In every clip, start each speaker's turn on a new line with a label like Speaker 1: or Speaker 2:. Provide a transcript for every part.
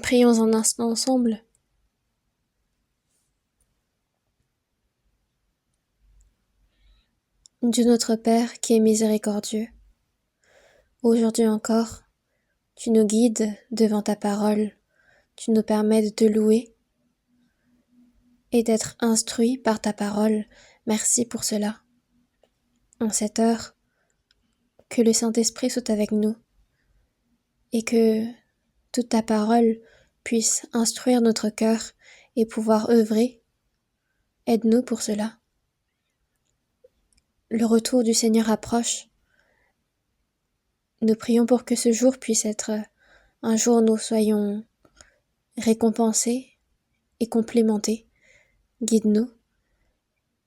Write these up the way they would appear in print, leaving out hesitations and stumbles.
Speaker 1: Prions un instant ensemble. Dieu notre Père qui est miséricordieux, aujourd'hui encore, tu nous guides devant ta parole, tu nous permets de te louer et d'être instruits par ta parole. Merci pour cela. En cette heure, que le Saint-Esprit soit avec nous et que toute ta parole puisse instruire notre cœur et pouvoir œuvrer. Aide-nous pour cela. Le retour du Seigneur approche. Nous prions pour que ce jour puisse être un jour où nous soyons récompensés et complémentés. Guide-nous.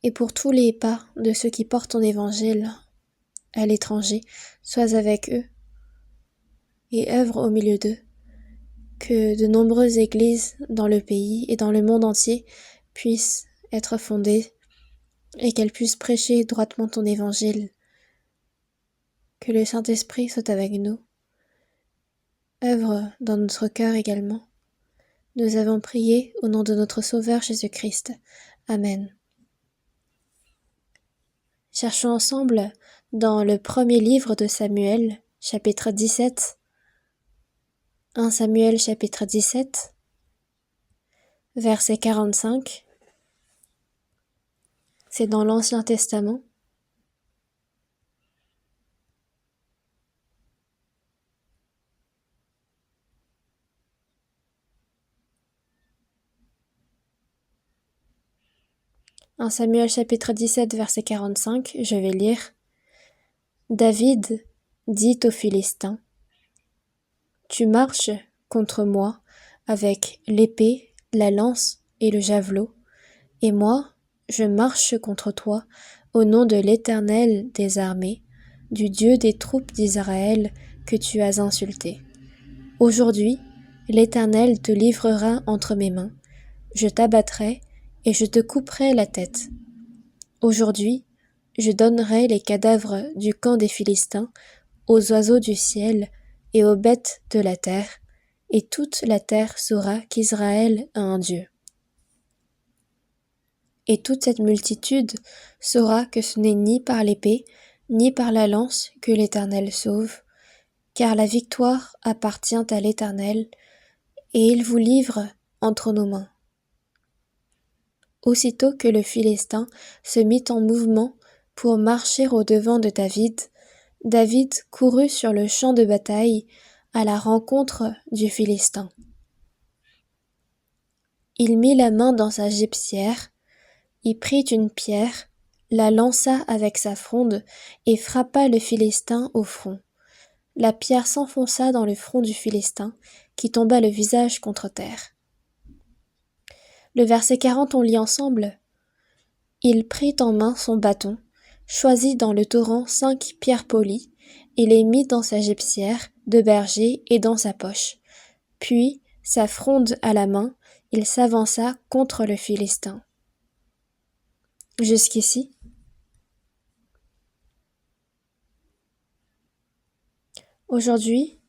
Speaker 1: Et pour tous les pas de ceux qui portent ton évangile à l'étranger, sois avec eux et œuvre au milieu d'eux. Que de nombreuses églises dans le pays et dans le monde entier puissent être fondées et qu'elles puissent prêcher droitement ton évangile. Que le Saint-Esprit soit avec nous. Œuvre dans notre cœur également. Nous avons prié au nom de notre Sauveur Jésus-Christ. Amen. Cherchons ensemble dans le premier livre de Samuel, chapitre 17. 1 Samuel chapitre 17, verset 45. C'est dans l'Ancien Testament. En Samuel chapitre 17, verset 45, je vais lire. David dit aux Philistins, « Tu marches contre moi avec l'épée, la lance et le javelot, et moi, je marche contre toi au nom de l'Éternel des armées, du Dieu des troupes d'Israël que tu as insulté. Aujourd'hui, l'Éternel te livrera entre mes mains, je t'abattrai et je te couperai la tête. Aujourd'hui, je donnerai les cadavres du camp des Philistins aux oiseaux du ciel et aux bêtes de la terre, et toute la terre saura qu'Israël a un Dieu. Et toute cette multitude saura que ce n'est ni par l'épée, ni par la lance que l'Éternel sauve, car la victoire appartient à l'Éternel, et il vous livre entre nos mains. » Aussitôt que le Philistin se mit en mouvement pour marcher au-devant de David, David courut sur le champ de bataille à la rencontre du Philistin. Il mit la main dans sa gibecière, y prit une pierre, la lança avec sa fronde et frappa le Philistin au front. La pierre s'enfonça dans le front du Philistin, qui tomba le visage contre terre. Le verset 40, on lit ensemble. Il prit en main son bâton, choisit dans le torrent 5 pierres polies, et les mit dans sa gibecière de berger et dans sa poche. Puis, sa fronde à la main, il s'avança contre le Philistin. Jusqu'ici. Aujourd'hui,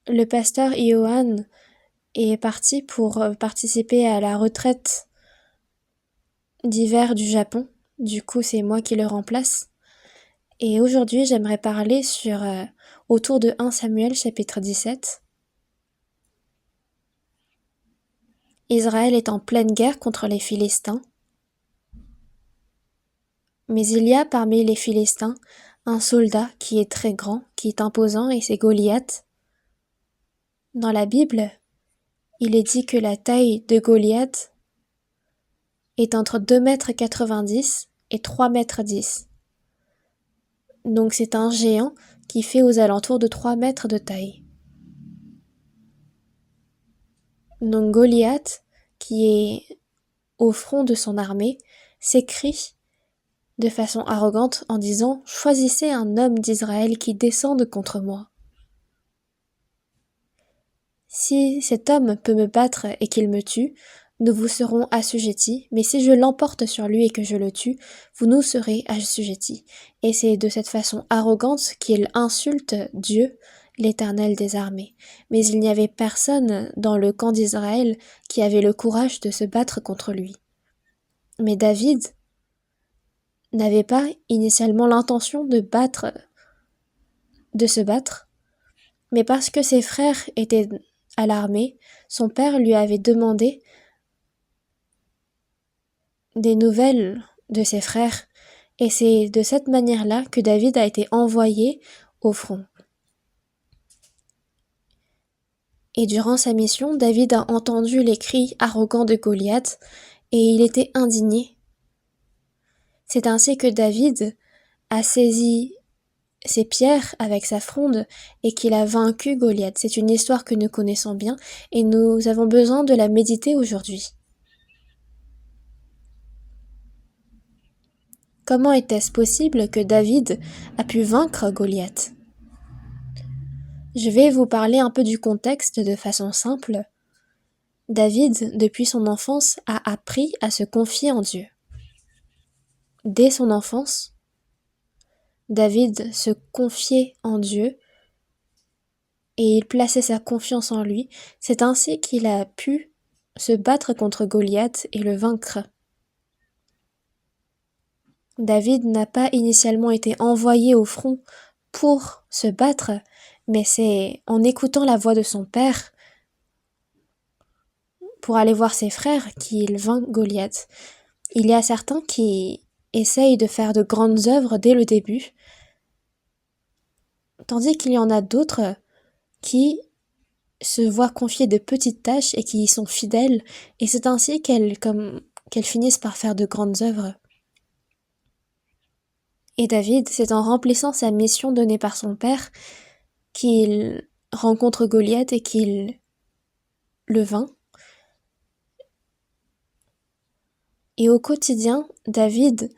Speaker 1: le pasteur Iohan est parti pour participer à la retraite d'hiver du Japon. Du coup, c'est moi qui le remplace. Et aujourd'hui, j'aimerais parler autour de 1 Samuel chapitre 17. Israël est en pleine guerre contre les Philistins. Mais il y a parmi les Philistins un soldat qui est très grand, qui est imposant, et c'est Goliath. Dans la Bible, il est dit que la taille de Goliath est entre 2,90 m et 3,10 m. Donc c'est un géant qui fait aux alentours de 3 mètres de taille. Donc Goliath, qui est au front de son armée, s'écrie de façon arrogante en disant « Choisissez un homme d'Israël qui descende contre moi. Si cet homme peut me battre et qu'il me tue, nous vous serons assujettis, mais si je l'emporte sur lui et que je le tue, vous nous serez assujettis. » Et c'est de cette façon arrogante qu'il insulte Dieu l'Éternel des armées. Mais il n'y avait personne dans le camp d'Israël qui avait le courage de se battre contre lui. Mais David n'avait pas initialement l'intention de se battre, mais parce que ses frères étaient à l'armée, son père lui avait demandé des nouvelles de ses frères, et c'est de cette manière-là que David a été envoyé au front. Et durant sa mission, David a entendu les cris arrogants de Goliath, et il était indigné. C'est ainsi que David a saisi ses pierres avec sa fronde et qu'il a vaincu Goliath. C'est une histoire que nous connaissons bien et nous avons besoin de la méditer aujourd'hui. Comment était-ce possible que David a pu vaincre Goliath ? Je vais vous parler un peu du contexte de façon simple. David, depuis son enfance, a appris à se confier en Dieu. Dès son enfance, David se confiait en Dieu et il plaçait sa confiance en lui. C'est ainsi qu'il a pu se battre contre Goliath et le vaincre. David n'a pas initialement été envoyé au front pour se battre, mais c'est en écoutant la voix de son père pour aller voir ses frères qu'il vainc Goliath. Il y a certains qui essayent de faire de grandes œuvres dès le début, tandis qu'il y en a d'autres qui se voient confier de petites tâches et qui y sont fidèles, et c'est ainsi qu'elles finissent par faire de grandes œuvres. Et David, c'est en remplissant sa mission donnée par son père qu'il rencontre Goliath et qu'il le vainc. Et au quotidien, David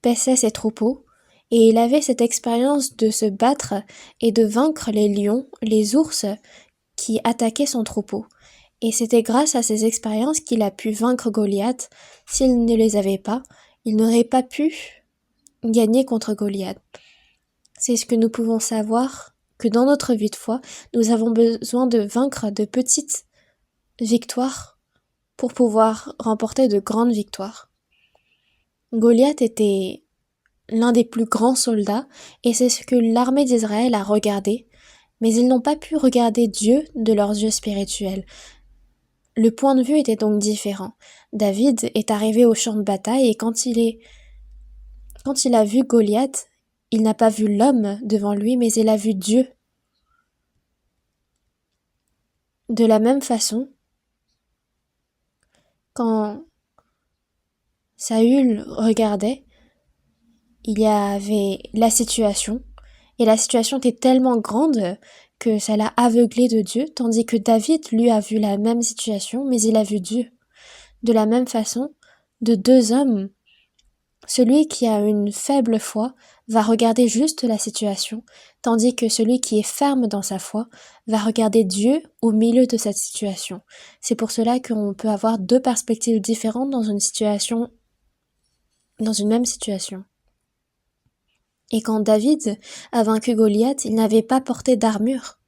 Speaker 1: paissait ses troupeaux et il avait cette expérience de se battre et de vaincre les lions, les ours qui attaquaient son troupeau. Et c'était grâce à ces expériences qu'il a pu vaincre Goliath. S'il ne les avait pas, il n'aurait pas pu gagner contre Goliath. C'est ce que nous pouvons savoir, que dans notre vie de foi, nous avons besoin de vaincre de petites victoires pour pouvoir remporter de grandes victoires. Goliath était l'un des plus grands soldats et c'est ce que l'armée d'Israël a regardé, mais ils n'ont pas pu regarder Dieu de leurs yeux spirituels. Le point de vue était donc différent. David est arrivé au champ de bataille et quand il a vu Goliath, il n'a pas vu l'homme devant lui, mais il a vu Dieu. De la même façon, quand Saül regardait, il y avait la situation, et la situation était tellement grande que ça l'a aveuglé de Dieu, tandis que David, lui, a vu la même situation, mais il a vu Dieu. De la même façon, de deux hommes, celui qui a une faible foi va regarder juste la situation, tandis que celui qui est ferme dans sa foi va regarder Dieu au milieu de cette situation. C'est pour cela qu'on peut avoir deux perspectives différentes dans une même situation. Et quand David a vaincu Goliath, il n'avait pas porté d'armure.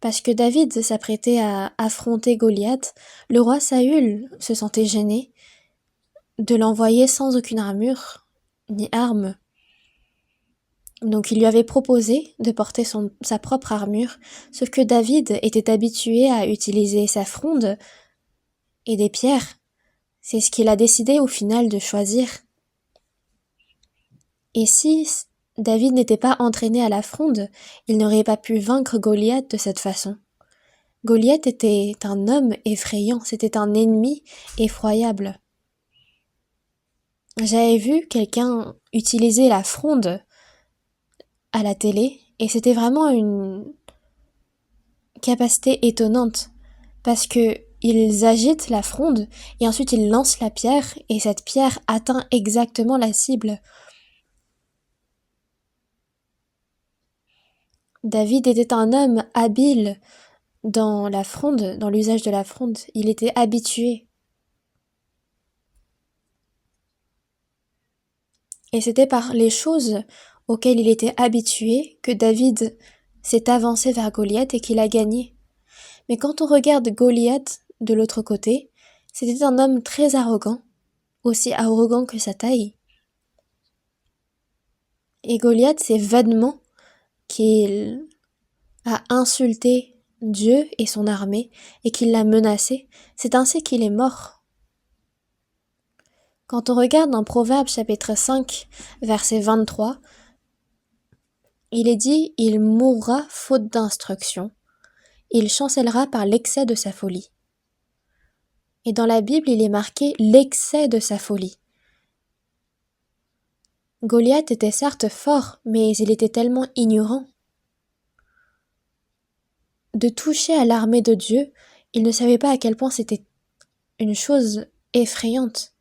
Speaker 1: Parce que David s'apprêtait à affronter Goliath, le roi Saül se sentait gêné de l'envoyer sans aucune armure, ni arme. Donc il lui avait proposé de porter sa propre armure, sauf que David était habitué à utiliser sa fronde et des pierres. C'est ce qu'il a décidé au final de choisir. Et si David n'était pas entraîné à la fronde, il n'aurait pas pu vaincre Goliath de cette façon. Goliath était un homme effrayant, c'était un ennemi effroyable. J'avais vu quelqu'un utiliser la fronde à la télé et c'était vraiment une capacité étonnante parce que ils agitent la fronde et ensuite ils lancent la pierre et cette pierre atteint exactement la cible. David était un homme habile dans la fronde, dans l'usage de la fronde. Il était habitué. Et c'était par les choses auquel il était habitué que David s'est avancé vers Goliath et qu'il a gagné. Mais quand on regarde Goliath de l'autre côté, c'était un homme très arrogant, aussi arrogant que sa taille. Et Goliath, c'est vainement qu'il a insulté Dieu et son armée et qu'il l'a menacé. C'est ainsi qu'il est mort. Quand on regarde dans Proverbes chapitre 5, verset 23, il est dit « Il mourra faute d'instruction, il chancellera par l'excès de sa folie ». Et dans la Bible, il est marqué « l'excès de sa folie ». Goliath était certes fort, mais il était tellement ignorant. De toucher à l'armée de Dieu, il ne savait pas à quel point c'était une chose effrayante.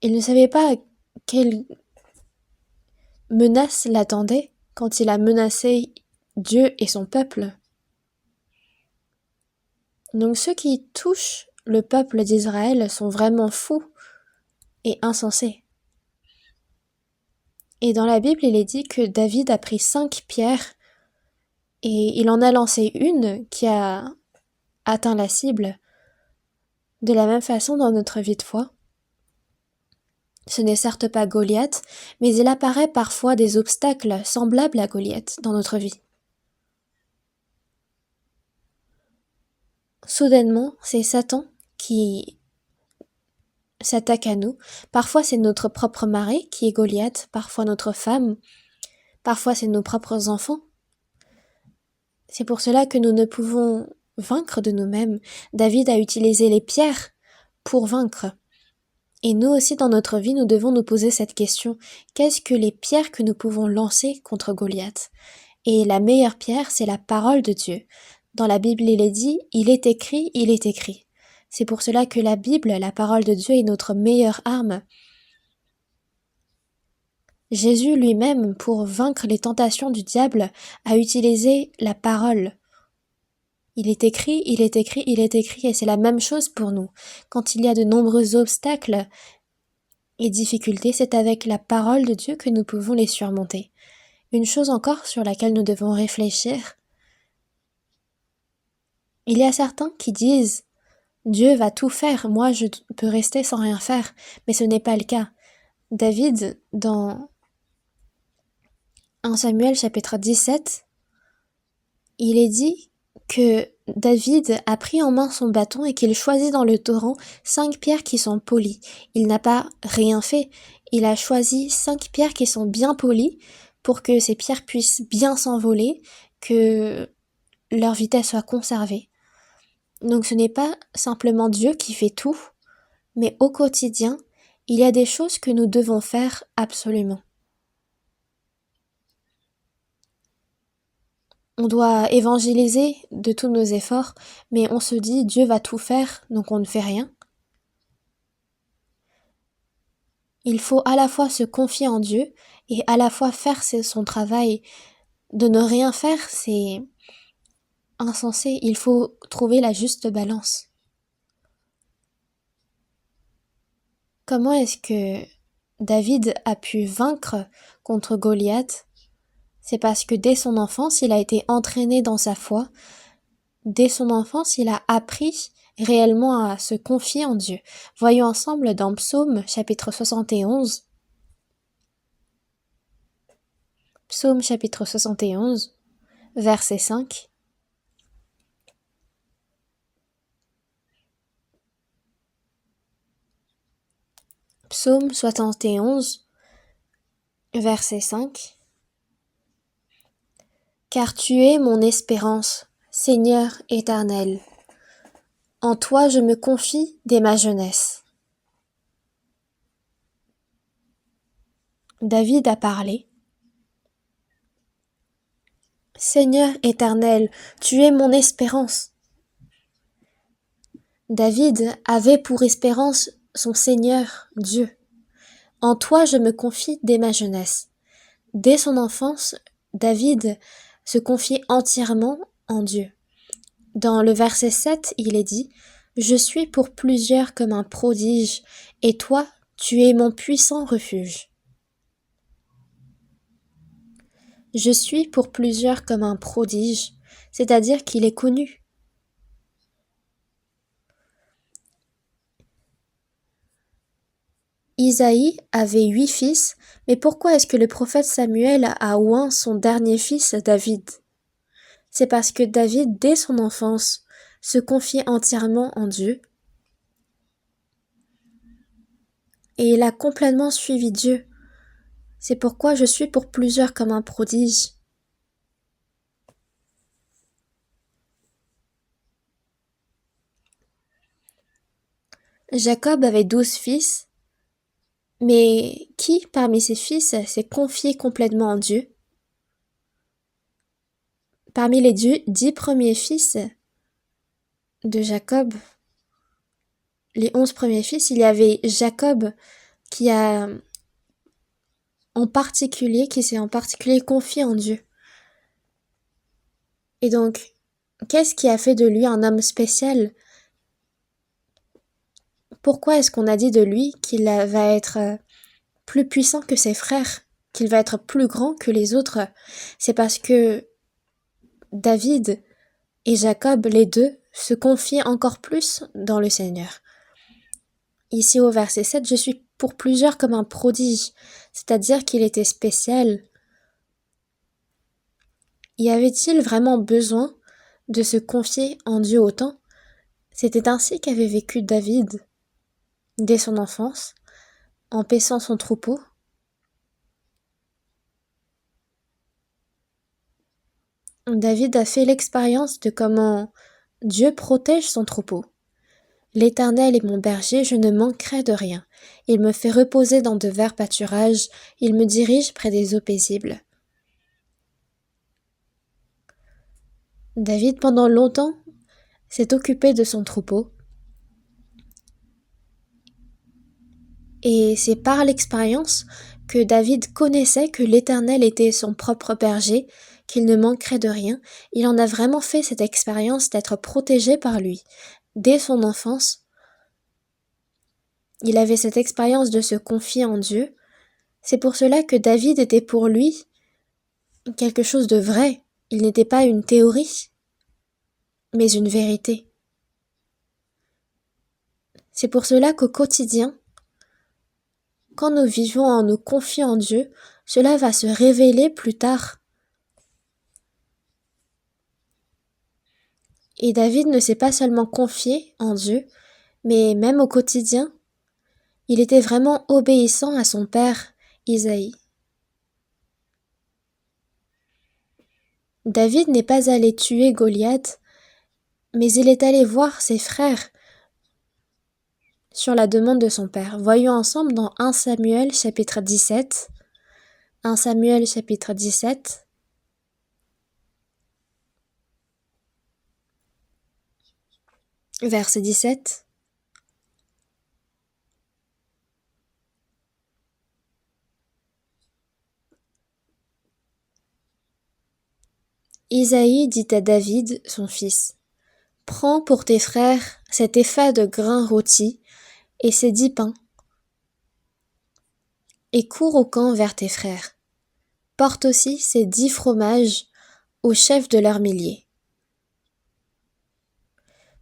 Speaker 1: Il ne savait pas quelle menace l'attendait quand il a menacé Dieu et son peuple. Donc ceux qui touchent le peuple d'Israël sont vraiment fous et insensés. Et dans la Bible, il est dit que David a pris 5 pierres et il en a lancé une qui a atteint la cible. De la même façon, dans notre vie de foi, ce n'est certes pas Goliath, mais il apparaît parfois des obstacles semblables à Goliath dans notre vie. Soudainement, c'est Satan qui s'attaque à nous. Parfois, c'est notre propre mari qui est Goliath, parfois notre femme, parfois c'est nos propres enfants. C'est pour cela que nous ne pouvons vaincre de nous-mêmes. David a utilisé les pierres pour vaincre. Et nous aussi, dans notre vie, nous devons nous poser cette question. Qu'est-ce que les pierres que nous pouvons lancer contre Goliath? Et la meilleure pierre, c'est la parole de Dieu. Dans la Bible, il est dit, il est écrit, il est écrit. C'est pour cela que la Bible, la parole de Dieu, est notre meilleure arme. Jésus lui-même, pour vaincre les tentations du diable, a utilisé la parole. Il est écrit, il est écrit, il est écrit, et c'est la même chose pour nous. Quand il y a de nombreux obstacles et difficultés, c'est avec la parole de Dieu que nous pouvons les surmonter. Une chose encore sur laquelle nous devons réfléchir, il y a certains qui disent « Dieu va tout faire, moi je peux rester sans rien faire », mais ce n'est pas le cas. David, dans 1 Samuel chapitre 17, il est dit que David a pris en main son bâton et qu'il choisit dans le torrent 5 pierres qui sont polies. Il n'a pas rien fait, il a choisi 5 pierres qui sont bien polies pour que ces pierres puissent bien s'envoler, que leur vitesse soit conservée. Donc ce n'est pas simplement Dieu qui fait tout, mais au quotidien, il y a des choses que nous devons faire absolument. On doit évangéliser de tous nos efforts, mais on se dit Dieu va tout faire, donc on ne fait rien. Il faut à la fois se confier en Dieu et à la fois faire son travail. De ne rien faire, c'est insensé. Il faut trouver la juste balance. Comment est-ce que David a pu vaincre contre Goliath? C'est parce que dès son enfance, il a été entraîné dans sa foi. Dès son enfance, il a appris réellement à se confier en Dieu. Voyons ensemble dans Psaume chapitre 71. Psaume chapitre 71, verset 5. Psaume 71, verset 5. Car tu es mon espérance, Seigneur éternel. En toi je me confie dès ma jeunesse. David a parlé. Seigneur éternel, tu es mon espérance. David avait pour espérance son Seigneur, Dieu. En toi je me confie dès ma jeunesse. Dès son enfance, David se confiait entièrement en Dieu. Dans le verset 7, il est dit « Je suis pour plusieurs comme un prodige, et toi, tu es mon puissant refuge. » Je suis pour plusieurs comme un prodige, c'est-à-dire qu'il est connu. Isaïe avait 8 fils, mais pourquoi est-ce que le prophète Samuel a oint son dernier fils, David? C'est parce que David, dès son enfance, se confiait entièrement en Dieu, et il a complètement suivi Dieu. C'est pourquoi je suis pour plusieurs comme un prodige. Jacob avait 12 fils, mais qui parmi ses fils s'est confié complètement en Dieu? Parmi les 10 premiers fils de Jacob, les 11 premiers fils, il y avait Jacob qui s'est en particulier confié en Dieu. Et donc, qu'est-ce qui a fait de lui un homme spécial? Pourquoi est-ce qu'on a dit de lui qu'il va être plus puissant que ses frères, qu'il va être plus grand que les autres? C'est parce que David et Jacob, les deux, se confient encore plus dans le Seigneur. Ici au verset 7, je suis pour plusieurs comme un prodige, c'est-à-dire qu'il était spécial. Y avait-il vraiment besoin de se confier en Dieu autant? C'était ainsi qu'avait vécu David dès son enfance, en paissant son troupeau. David a fait l'expérience de comment Dieu protège son troupeau. L'Éternel est mon berger, je ne manquerai de rien. Il me fait reposer dans de verts pâturages, il me dirige près des eaux paisibles. David, pendant longtemps, s'est occupé de son troupeau. Et c'est par l'expérience que David connaissait que l'Éternel était son propre berger, qu'il ne manquerait de rien. Il en a vraiment fait cette expérience d'être protégé par lui. Dès son enfance, il avait cette expérience de se confier en Dieu. C'est pour cela que David était pour lui quelque chose de vrai. Il n'était pas une théorie, mais une vérité. C'est pour cela qu'au quotidien, quand nous vivons en nous confiant en Dieu, cela va se révéler plus tard. Et David ne s'est pas seulement confié en Dieu, mais même au quotidien, il était vraiment obéissant à son père, Isaïe. David n'est pas allé tuer Goliath, mais il est allé voir ses frères sur la demande de son père. Voyons ensemble dans 1 Samuel chapitre 17. 1 Samuel chapitre 17. Verset 17. Isaïe dit à David, son fils, « Prends pour tes frères cet épha de grains rôtis et ces 10 pains, et cours au camp vers tes frères. Porte aussi ces 10 fromages au chef de leurs milliers.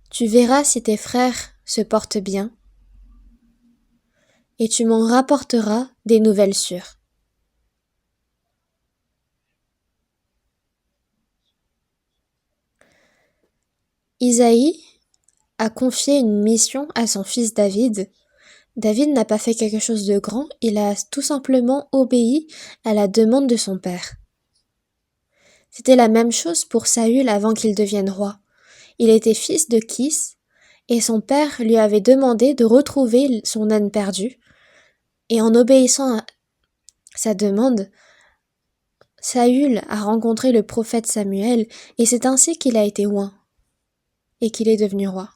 Speaker 1: Tu verras si tes frères se portent bien, et tu m'en rapporteras des nouvelles sûres. » Isaïe a confié une mission à son fils David. David n'a pas fait quelque chose de grand, il a tout simplement obéi à la demande de son père. C'était la même chose pour Saül avant qu'il devienne roi. Il était fils de Kis, et son père lui avait demandé de retrouver son âne perdu. Et en obéissant à sa demande, Saül a rencontré le prophète Samuel, et c'est ainsi qu'il a été oint, et qu'il est devenu roi.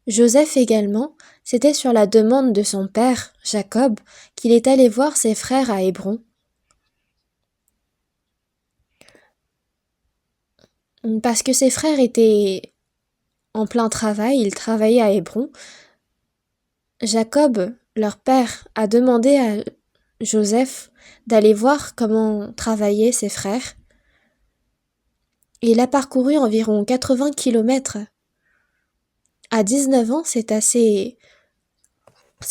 Speaker 1: Joseph également, c'était sur la demande de son père, Jacob, qu'il est allé voir ses frères à Hébron. Parce que ses frères étaient en plein travail, ils travaillaient à Hébron. Jacob, leur père, a demandé à Joseph d'aller voir comment travaillaient ses frères. Et il a parcouru environ 80 kilomètres. À 19 ans, c'est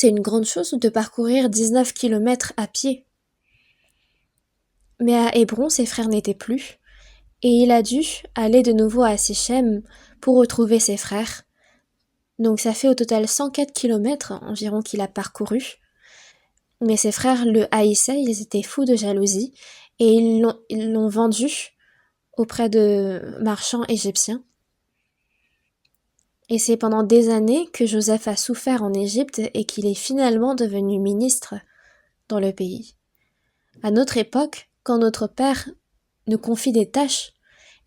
Speaker 1: une grande chose de parcourir 19 kilomètres à pied. Mais à Hébron, ses frères n'étaient plus, et il a dû aller de nouveau à Sichem pour retrouver ses frères. Donc ça fait au total 104 kilomètres environ qu'il a parcouru. Mais ses frères le haïssaient, ils étaient fous de jalousie, et ils l'ont vendu auprès de marchands égyptiens. Et c'est pendant des années que Joseph a souffert en Égypte et qu'il est finalement devenu ministre dans le pays. À notre époque, quand notre Père nous confie des tâches,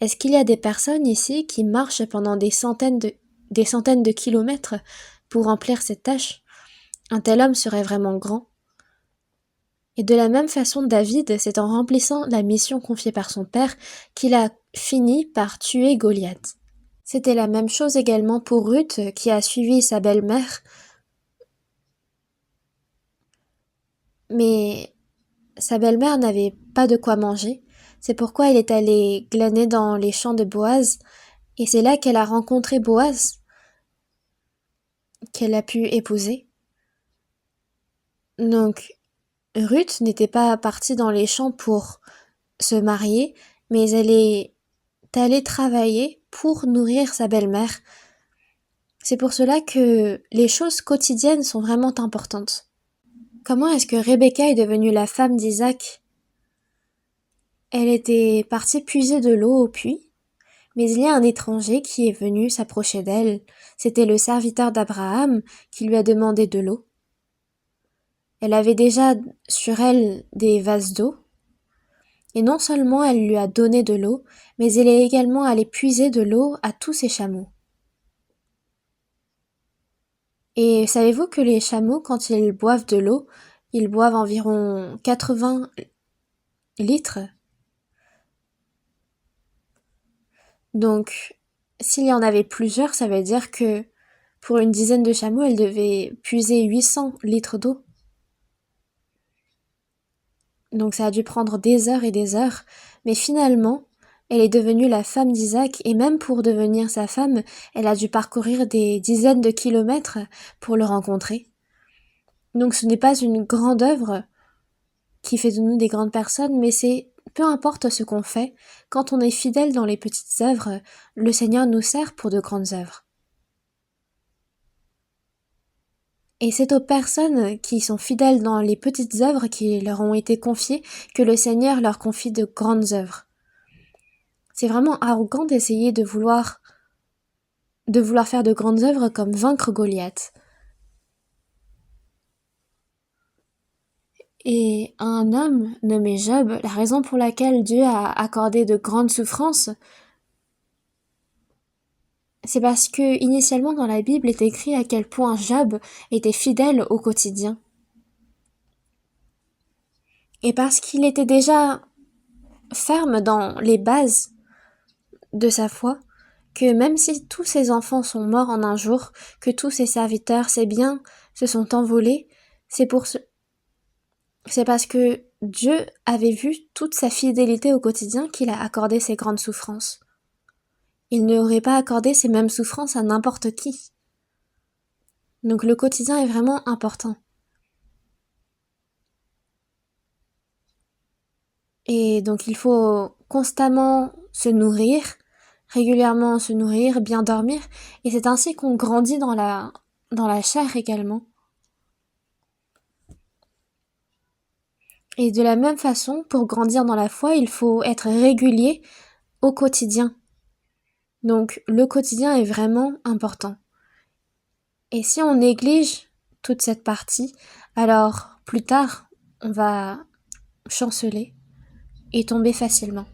Speaker 1: est-ce qu'il y a des personnes ici qui marchent pendant des centaines de kilomètres pour remplir cette tâche? Un tel homme serait vraiment grand. Et de la même façon, David, c'est en remplissant la mission confiée par son père qu'il a fini par tuer Goliath. C'était la même chose également pour Ruth, qui a suivi sa belle-mère. Mais sa belle-mère n'avait pas de quoi manger. C'est pourquoi elle est allée glaner dans les champs de Boaz. Et c'est là qu'elle a rencontré Boaz, qu'elle a pu épouser. Donc, Ruth n'était pas partie dans les champs pour se marier, mais elle est allée travailler pour nourrir sa belle-mère. C'est pour cela que les choses quotidiennes sont vraiment importantes. Comment est-ce que Rebecca est devenue la femme d'Isaac? Elle était partie puiser de l'eau au puits, mais il y a un étranger qui est venu s'approcher d'elle. C'était le serviteur d'Abraham qui lui a demandé de l'eau. Elle avait déjà sur elle des vases d'eau, et non seulement elle lui a donné de l'eau, mais elle est également allée puiser de l'eau à tous ses chameaux. Et savez-vous que les chameaux, quand ils boivent de l'eau, ils boivent environ 80 litres? Donc, s'il y en avait plusieurs, ça veut dire que pour une dizaine de chameaux, elle devait puiser 800 litres d'eau. Donc ça a dû prendre des heures et des heures, mais finalement, elle est devenue la femme d'Isaac, et même pour devenir sa femme, elle a dû parcourir des dizaines de kilomètres pour le rencontrer. Donc ce n'est pas une grande œuvre qui fait de nous des grandes personnes, mais c'est peu importe ce qu'on fait, quand on est fidèle dans les petites œuvres, le Seigneur nous sert pour de grandes œuvres. Et c'est aux personnes qui sont fidèles dans les petites œuvres qui leur ont été confiées que le Seigneur leur confie de grandes œuvres. C'est vraiment arrogant d'essayer de vouloir faire de grandes œuvres comme vaincre Goliath. Et un homme nommé Job, la raison pour laquelle Dieu a accordé de grandes souffrances, c'est parce que initialement dans la Bible est écrit à quel point Job était fidèle au quotidien. Et parce qu'il était déjà ferme dans les bases de sa foi, que même si tous ses enfants sont morts en un jour, que tous ses serviteurs, ses biens se sont envolés, c'est parce que Dieu avait vu toute sa fidélité au quotidien qu'il a accordé ces grandes souffrances. Il n'aurait pas accordé ces mêmes souffrances à n'importe qui. Donc le quotidien est vraiment important. Et donc il faut constamment se nourrir, régulièrement se nourrir, bien dormir, et c'est ainsi qu'on grandit dans la chair également. Et de la même façon, pour grandir dans la foi, il faut être régulier au quotidien. Donc le quotidien est vraiment important. Et si on néglige toute cette partie, alors plus tard, on va chanceler et tomber facilement.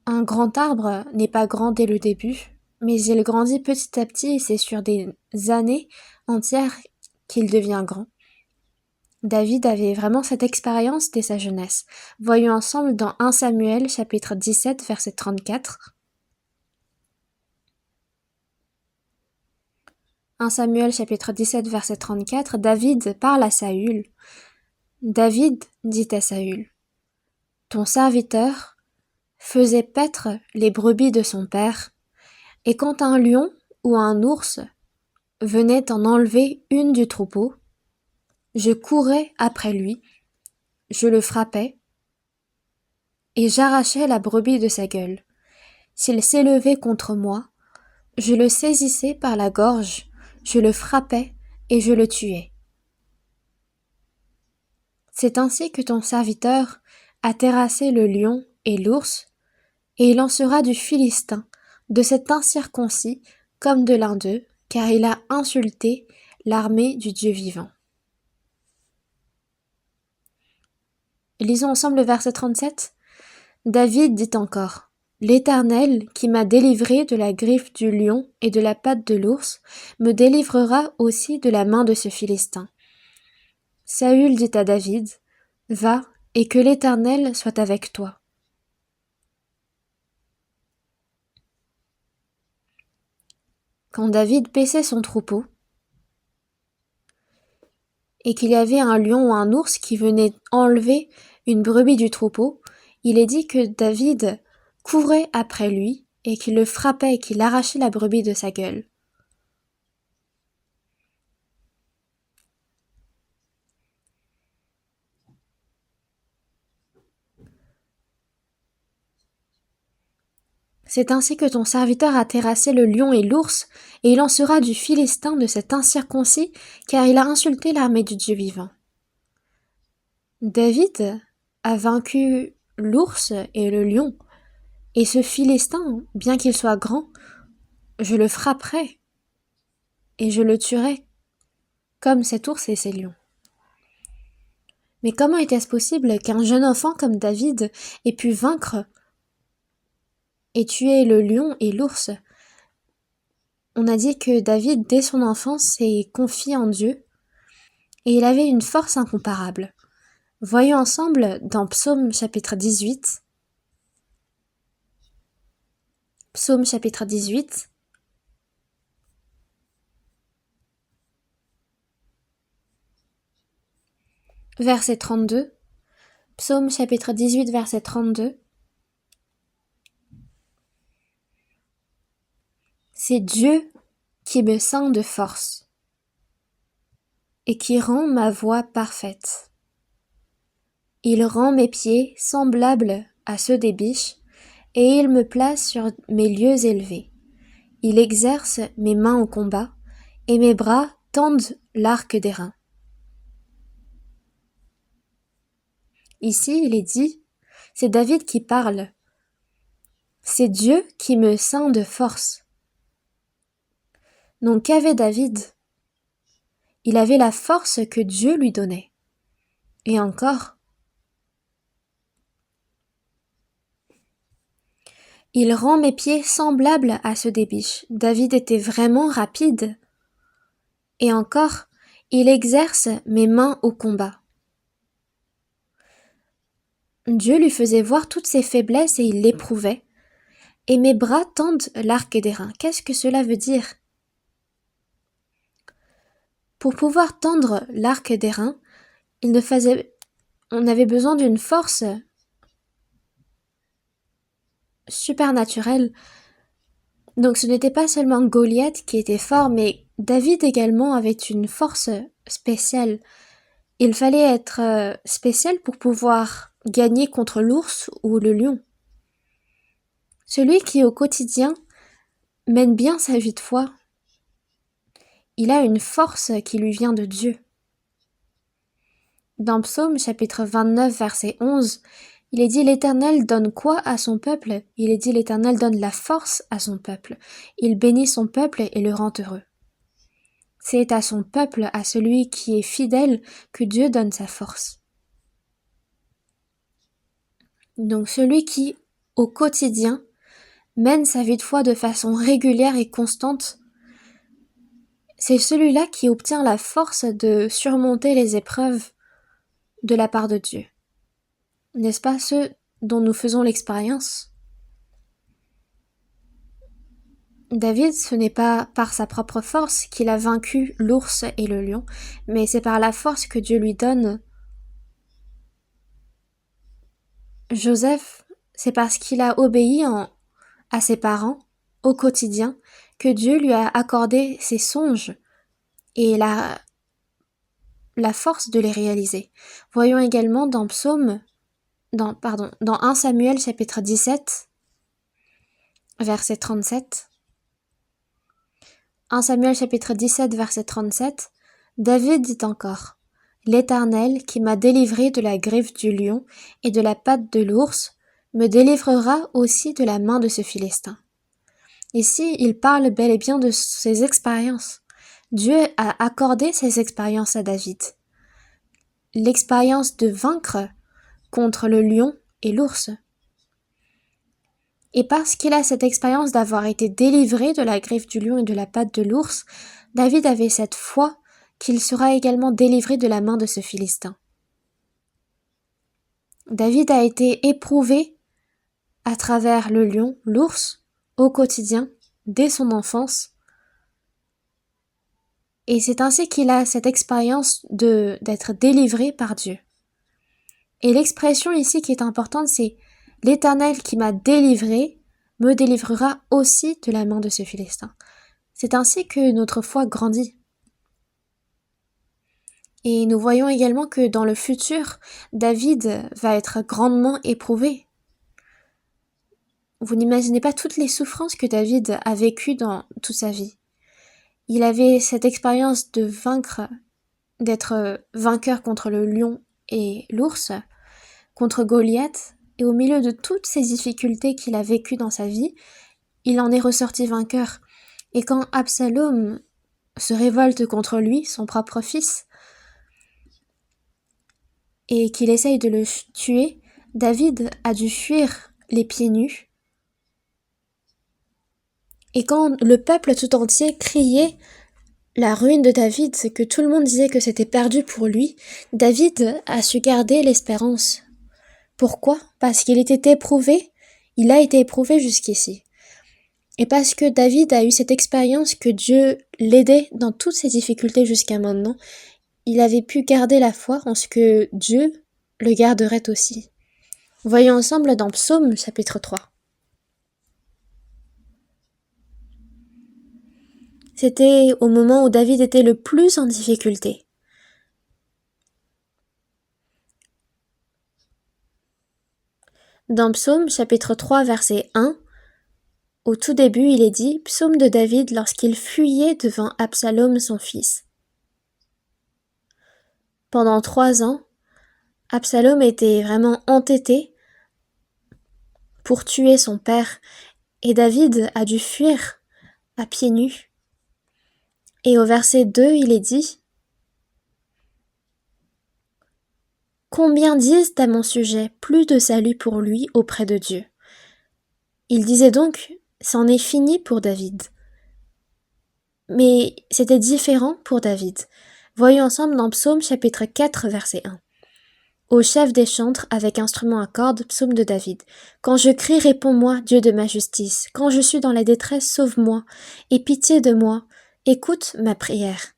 Speaker 1: Un grand arbre n'est pas grand dès le début, mais il grandit petit à petit et c'est sur des années entières qu'il devient grand. David avait vraiment cette expérience dès sa jeunesse. Voyons ensemble dans 1 Samuel chapitre 17 verset 34. 1 Samuel chapitre 17 verset 34, David parle à Saül. David dit à Saül, « Ton serviteur faisait paître les brebis de son père, et quand un lion ou un ours venait en enlever une du troupeau, je courais après lui, je le frappais, et j'arrachais la brebis de sa gueule. S'il s'élevait contre moi, je le saisissais par la gorge, je le frappais et je le tuais. C'est ainsi que ton serviteur a terrassé le lion et l'ours, et il en sera du Philistin, de cet incirconcis, comme de l'un d'eux, car il a insulté l'armée du Dieu vivant. Lisons ensemble le verset 37. David dit encore: L'Éternel, qui m'a délivré de la griffe du lion et de la patte de l'ours, me délivrera aussi de la main de ce Philistin. Saül dit à David: Va, et que l'Éternel soit avec toi. Quand David paissait son troupeau, et qu'il y avait un lion ou un ours qui venait enlever une brebis du troupeau, il est dit que David courait après lui et qu'il le frappait et qu'il arrachait la brebis de sa gueule. C'est ainsi que ton serviteur a terrassé le lion et l'ours, et il en sera du Philistin de cet incirconcis, car il a insulté l'armée du Dieu vivant. David a vaincu l'ours et le lion, et ce Philistin, bien qu'il soit grand, je le frapperai et je le tuerai, comme cet ours et ces lions. Mais comment était-ce possible qu'un jeune enfant comme David ait pu vaincre et tuer le lion et l'ours? On a dit que David, dès son enfance, s'est confié en Dieu, et il avait une force incomparable. Voyons ensemble dans Psaume chapitre 18. Psaume chapitre 18. Verset 32. Psaume chapitre 18, verset 32. C'est Dieu qui me ceint de force et qui rend ma voie parfaite. Il rend mes pieds semblables à ceux des biches, et il me place sur mes lieux élevés. Il exerce mes mains au combat, et mes bras tendent l'arc d'airain. Ici, il est dit, c'est David qui parle. C'est Dieu qui me ceint de force. Donc qu'avait David? Il avait la force que Dieu lui donnait. Et encore, il rend mes pieds semblables à ceux des biches. David était vraiment rapide. Et encore, il exerce mes mains au combat. Dieu lui faisait voir toutes ses faiblesses et il l'éprouvait. Et mes bras tendent l'arc d'airain. Qu'est-ce que cela veut dire? Pour pouvoir tendre l'arc d'airain, on avait besoin d'une force supernaturelle. Donc ce n'était pas seulement Goliath qui était fort, mais David également avait une force spéciale. Il fallait être spécial pour pouvoir gagner contre l'ours ou le lion. Celui qui au quotidien mène bien sa vie de foi, il a une force qui lui vient de Dieu. Dans Psaume chapitre 29 verset 11, il est dit: l'Éternel donne quoi à son peuple? Il est dit: l'Éternel donne la force à son peuple. Il bénit son peuple et le rend heureux. C'est à son peuple, à celui qui est fidèle, que Dieu donne sa force. Donc celui qui, au quotidien, mène sa vie de foi de façon régulière et constante, c'est celui-là qui obtient la force de surmonter les épreuves de la part de Dieu. N'est-ce pas ceux dont nous faisons l'expérience? David, ce n'est pas par sa propre force qu'il a vaincu l'ours et le lion, mais c'est par la force que Dieu lui donne. Joseph c'est parce qu'il a obéi à ses parents au quotidien que Dieu lui a accordé ses songes et la force de les réaliser. Voyons également dans dans 1 Samuel chapitre 17, verset 37. 1 Samuel chapitre 17, verset 37, David dit encore, L'Éternel qui m'a délivré de la griffe du lion et de la patte de l'ours, me délivrera aussi de la main de ce Philistin. Ici, il parle bel et bien de ses expériences. Dieu a accordé ces expériences à David. L'expérience de vaincre contre le lion et l'ours. Et parce qu'il a cette expérience d'avoir été délivré de la griffe du lion et de la patte de l'ours, David avait cette foi qu'il sera également délivré de la main de ce Philistin. David a été éprouvé à travers le lion, l'ours, au quotidien, dès son enfance. Et c'est ainsi qu'il a cette expérience d'être délivré par Dieu. Et l'expression ici qui est importante, c'est « L'Éternel qui m'a délivré me délivrera aussi de la main de ce Philistin ». C'est ainsi que notre foi grandit. Et nous voyons également que dans le futur, David va être grandement éprouvé. Vous n'imaginez pas toutes les souffrances que David a vécues dans toute sa vie. Il avait cette expérience de d'être vainqueur contre le lion et l'ours, contre Goliath, et au milieu de toutes ces difficultés qu'il a vécues dans sa vie, il en est ressorti vainqueur. Et quand Absalom se révolte contre lui, son propre fils, et qu'il essaye de le tuer, David a dû fuir les pieds nus. Et quand le peuple tout entier criait la ruine de David, que tout le monde disait que c'était perdu pour lui, David a su garder l'espérance. Pourquoi ? Parce qu'il était éprouvé, il a été éprouvé jusqu'ici. Et parce que David a eu cette expérience que Dieu l'aidait dans toutes ses difficultés jusqu'à maintenant, il avait pu garder la foi en ce que Dieu le garderait aussi. Voyons ensemble dans Psaume chapitre 3. C'était au moment où David était le plus en difficulté. Dans Psaume chapitre 3 verset 1, au tout début il est dit « Psaume de David lorsqu'il fuyait devant Absalom son fils ». Pendant 3 ans, Absalom était vraiment entêté pour tuer son père et David a dû fuir à pieds nus. Et au verset 2, il est dit « Combien disent à mon sujet plus de salut pour lui auprès de Dieu ?» Il disait donc « C'en est fini pour David ». Mais c'était différent pour David. Voyons ensemble dans Psaume chapitre 4 verset 1. Au chef des chantres avec instrument à cordes, psaume de David. Quand je crie, réponds-moi, Dieu de ma justice. Quand je suis dans la détresse, sauve-moi. Aie pitié de moi. Écoute ma prière.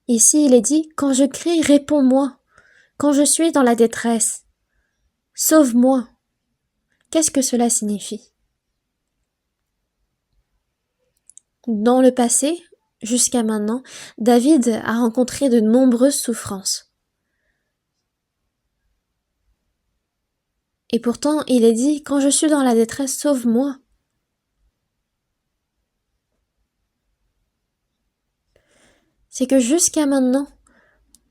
Speaker 1: Ici, il est dit, quand je crie, réponds-moi. Quand je suis dans la détresse, sauve-moi. Qu'est-ce que cela signifie ? Dans le passé, jusqu'à maintenant, David a rencontré de nombreuses souffrances. Et pourtant, il est dit, quand je suis dans la détresse, sauve-moi. C'est que jusqu'à maintenant,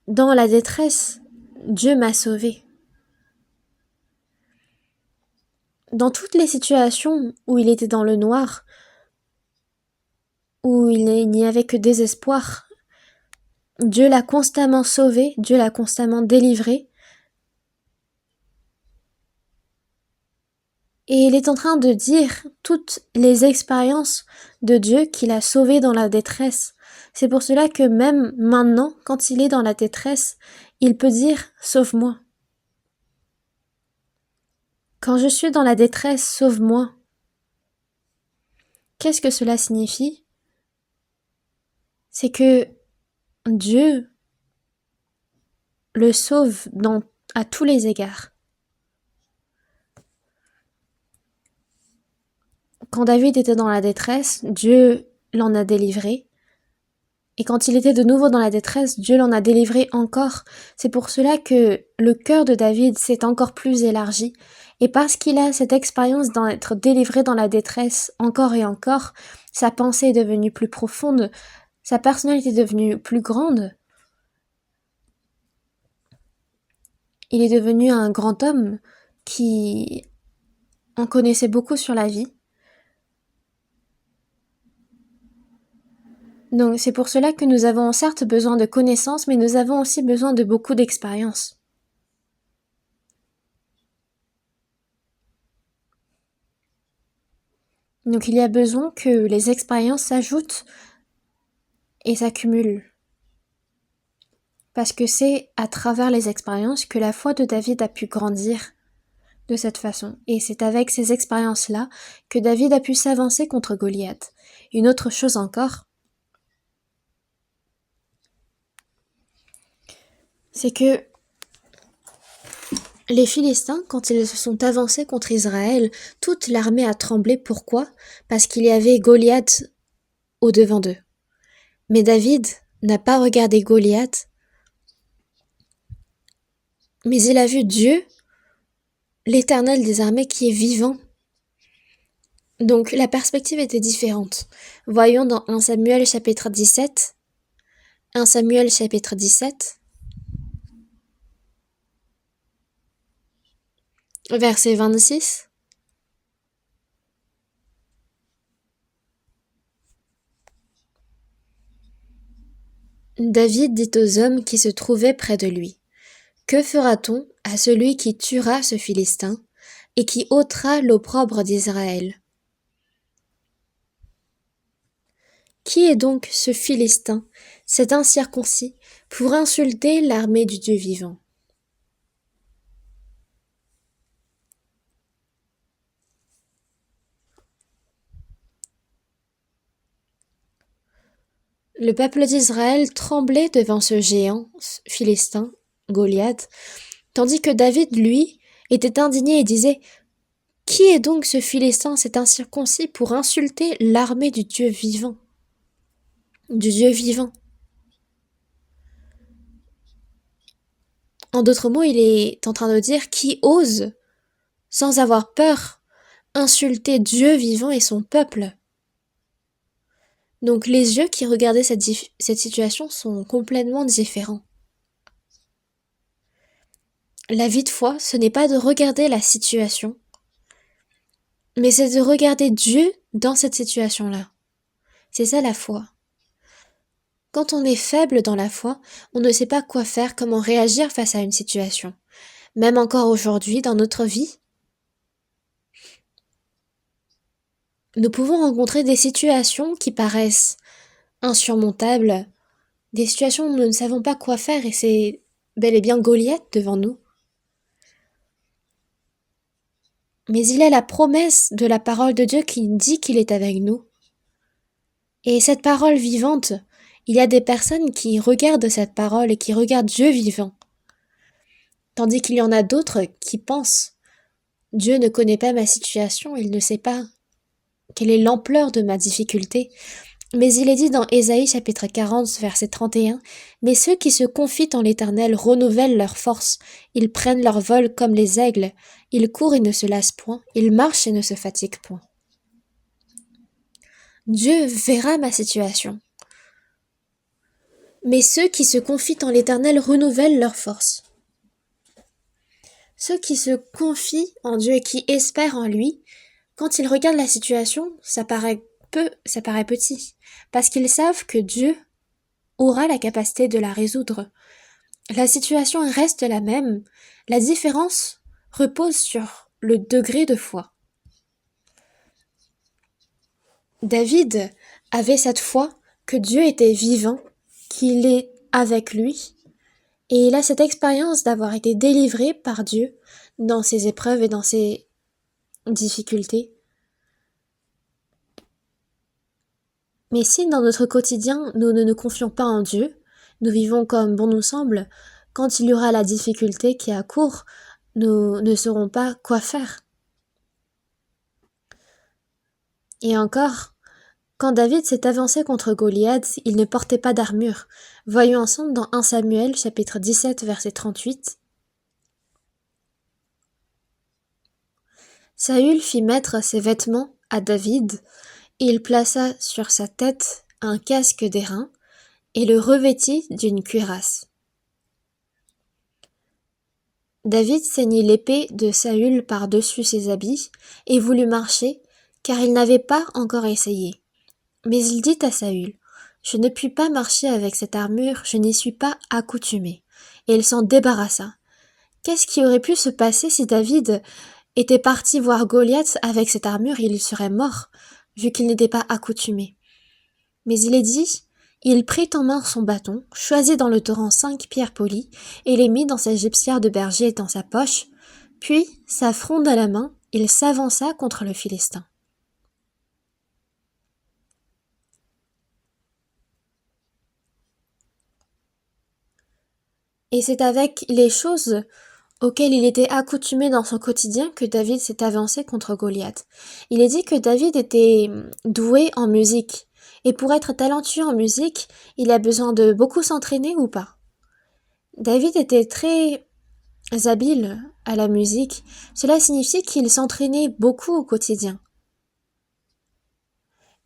Speaker 1: dans la détresse, Dieu m'a sauvé. Dans toutes les situations où il était dans le noir, où il n'y avait que désespoir, Dieu l'a constamment sauvé, Dieu l'a constamment délivré. Et il est en train de dire toutes les expériences de Dieu qu'il a sauvé dans la détresse. C'est pour cela que même maintenant, quand il est dans la détresse, il peut dire « Sauve-moi ». Quand je suis dans la détresse, sauve-moi. Qu'est-ce que cela signifie ? C'est que Dieu le sauve à tous les égards. quand David était dans la détresse, Dieu l'en a délivré. Et quand il était de nouveau dans la détresse, Dieu l'en a délivré encore. C'est pour cela que le cœur de David s'est encore plus élargi. Et parce qu'il a cette expérience d'être délivré dans la détresse encore et encore, sa pensée est devenue plus profonde, sa personnalité est devenue plus grande. Il est devenu un grand homme qui en connaissait beaucoup sur la vie. Donc c'est pour cela que nous avons certes besoin de connaissances, mais nous avons aussi besoin de beaucoup d'expérience. Donc il y a besoin que les expériences s'ajoutent et s'accumulent. Parce que c'est à travers les expériences que la foi de David a pu grandir de cette façon. Et c'est avec ces expériences-là que David a pu s'avancer contre Goliath. Une autre chose encore, c'est que les Philistins, quand ils se sont avancés contre Israël, toute l'armée a tremblé. Pourquoi ? Parce qu'il y avait Goliath au-devant d'eux. Mais David n'a pas regardé Goliath, mais il a vu Dieu, l'Éternel des armées qui est vivant. Donc la perspective était différente. Voyons dans 1 Samuel chapitre 17. 1 Samuel chapitre 17. Verset 26. David dit aux hommes qui se trouvaient près de lui: Que fera-t-on à celui qui tuera ce Philistin et qui ôtera l'opprobre d'Israël? Qui est donc ce Philistin, cet incirconcis, pour insulter l'armée du Dieu vivant? Le peuple d'Israël tremblait devant ce géant philistin, Goliath, tandis que David, lui, était indigné et disait: Qui est donc ce Philistin, cet incirconcis, pour insulter l'armée du Dieu vivant? Du Dieu vivant. En d'autres mots, il est en train de dire: Qui ose, sans avoir peur, insulter Dieu vivant et son peuple? Donc les yeux qui regardaient cette situation sont complètement différents. La vie de foi, ce n'est pas de regarder la situation, mais c'est de regarder Dieu dans cette situation-là. C'est ça la foi. Quand on est faible dans la foi, on ne sait pas quoi faire, comment réagir face à une situation. Même encore aujourd'hui, dans notre vie, nous pouvons rencontrer des situations qui paraissent insurmontables, des situations où nous ne savons pas quoi faire et c'est bel et bien Goliath devant nous. Mais il y a la promesse de la parole de Dieu qui dit qu'il est avec nous. Et cette parole vivante, il y a des personnes qui regardent cette parole et qui regardent Dieu vivant. Tandis qu'il y en a d'autres qui pensent: Dieu ne connaît pas ma situation, il ne sait pas quelle est l'ampleur de ma difficulté. Mais il est dit dans Ésaïe chapitre 40 verset 31, Mais ceux qui se confient en l'Éternel renouvellent leur force, ils prennent leur vol comme les aigles, ils courent et ne se lassent point, ils marchent et ne se fatiguent point. Dieu verra ma situation. Mais ceux qui se confient en l'Éternel renouvellent leur force. Ceux qui se confient en Dieu et qui espèrent en lui, quand ils regardent la situation, ça paraît petit, parce qu'ils savent que Dieu aura la capacité de la résoudre. La situation reste la même, la différence repose sur le degré de foi. David avait cette foi que Dieu était vivant, qu'il est avec lui, et il a cette expérience d'avoir été délivré par Dieu dans ses épreuves et dans ses difficultés. Mais si dans notre quotidien, nous ne nous confions pas en Dieu, nous vivons comme bon nous semble, quand il y aura la difficulté qui accourt, nous ne saurons pas quoi faire. Et encore, quand David s'est avancé contre Goliath, il ne portait pas d'armure. Voyons ensemble dans 1 Samuel chapitre 17 verset 38. Saül fit mettre ses vêtements à David, et il plaça sur sa tête un casque d'airain, et le revêtit d'une cuirasse. David ceignit l'épée de Saül par-dessus ses habits, et voulut marcher, car il n'avait pas encore essayé. Mais il dit à Saül, je ne puis pas marcher avec cette armure, je n'y suis pas accoutumé. Et il s'en débarrassa. Qu'est-ce qui aurait pu se passer si David était parti voir Goliath avec cette armure? Il serait mort, vu qu'il n'était pas accoutumé. Mais il est dit, il prit en main son bâton, choisit dans le torrent 5 pierres polies, et les mit dans sa gibecière de berger dans sa poche, puis, sa fronde à la main, il s'avança contre le Philistin. Et c'est avec les choses auxquelles il était accoutumé dans son quotidien que David s'est avancé contre Goliath. Il est dit que David était doué en musique. Et pour être talentueux en musique, il a besoin de beaucoup s'entraîner ou pas? David était très habile à la musique. Cela signifie qu'il s'entraînait beaucoup au quotidien.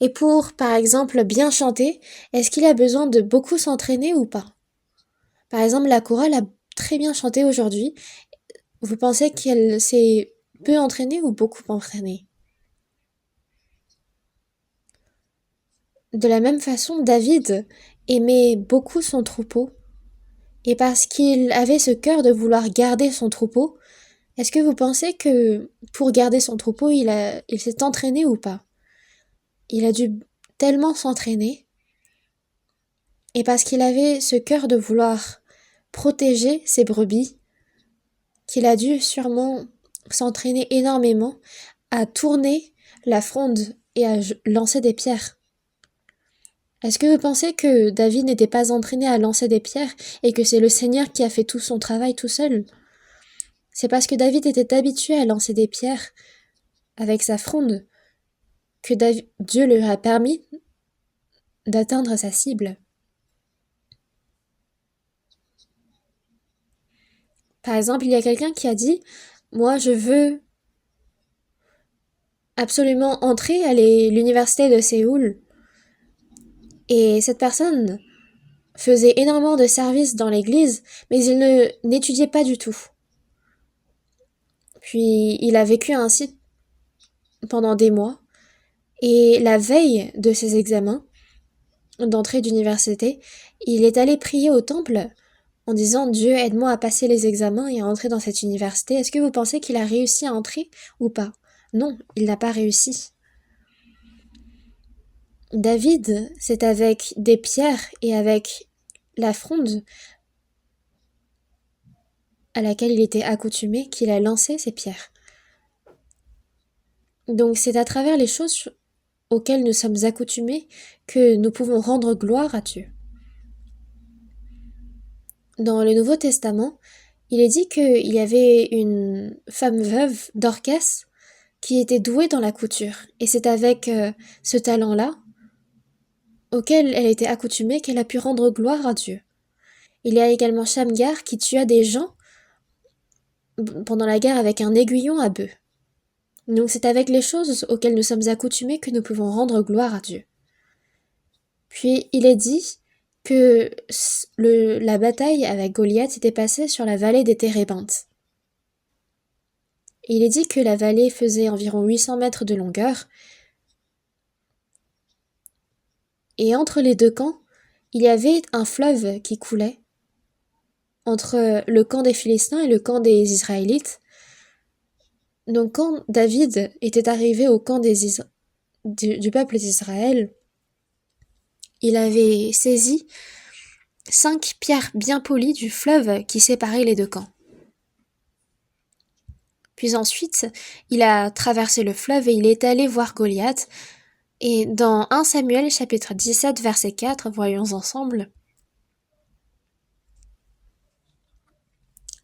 Speaker 1: Et pour, par exemple, bien chanter, est-ce qu'il a besoin de beaucoup s'entraîner ou pas? Par exemple, la chorale a très bien chanté aujourd'hui. Vous pensez qu'elle s'est peu entraînée ou beaucoup entraînée? De la même façon, David aimait beaucoup son troupeau. Et parce qu'il avait ce cœur de vouloir garder son troupeau, est-ce que vous pensez que pour garder son troupeau, il s'est entraîné ou pas? Il a dû tellement s'entraîner. Et parce qu'il avait ce cœur de vouloir protéger ses brebis, qu'il a dû sûrement s'entraîner énormément à tourner la fronde et à lancer des pierres. Est-ce que vous pensez que David n'était pas entraîné à lancer des pierres et que c'est le Seigneur qui a fait tout son travail tout seul? C'est parce que David était habitué à lancer des pierres avec sa fronde que Dieu lui a permis d'atteindre sa cible. Par exemple, il y a quelqu'un qui a dit « Moi, je veux absolument entrer à l'université de Séoul. » Et cette personne faisait énormément de services dans l'église, mais il n'étudiait pas du tout. Puis il a vécu ainsi pendant des mois, et la veille de ses examens d'entrée d'université, il est allé prier au temple en disant Dieu aide-moi à passer les examens et à entrer dans cette université. Est-ce que vous pensez qu'il a réussi à entrer ou pas? Non, il n'a pas réussi. David, c'est avec des pierres et avec la fronde à laquelle il était accoutumé qu'il a lancé ces pierres. Donc c'est à travers les choses auxquelles nous sommes accoutumés que nous pouvons rendre gloire à Dieu. Dans le Nouveau Testament, il est dit qu'il y avait une femme veuve, Dorcas, qui était douée dans la couture. Et c'est avec ce talent-là, auquel elle était accoutumée, qu'elle a pu rendre gloire à Dieu. Il y a également Shamgar qui tua des gens pendant la guerre avec un aiguillon à bœuf. Donc c'est avec les choses auxquelles nous sommes accoutumés que nous pouvons rendre gloire à Dieu. Puis il est dit que la bataille avec Goliath s'était passée sur la vallée des Térébintes. Il est dit que la vallée faisait environ 800 mètres de longueur, et entre les deux camps, il y avait un fleuve qui coulait entre le camp des Philistins et le camp des Israélites. Donc quand David était arrivé au camp du peuple d'Israël, il avait saisi 5 pierres bien polies du fleuve qui séparait les deux camps. Puis ensuite, il a traversé le fleuve et il est allé voir Goliath. Et dans 1 Samuel chapitre 17 verset 4, voyons ensemble.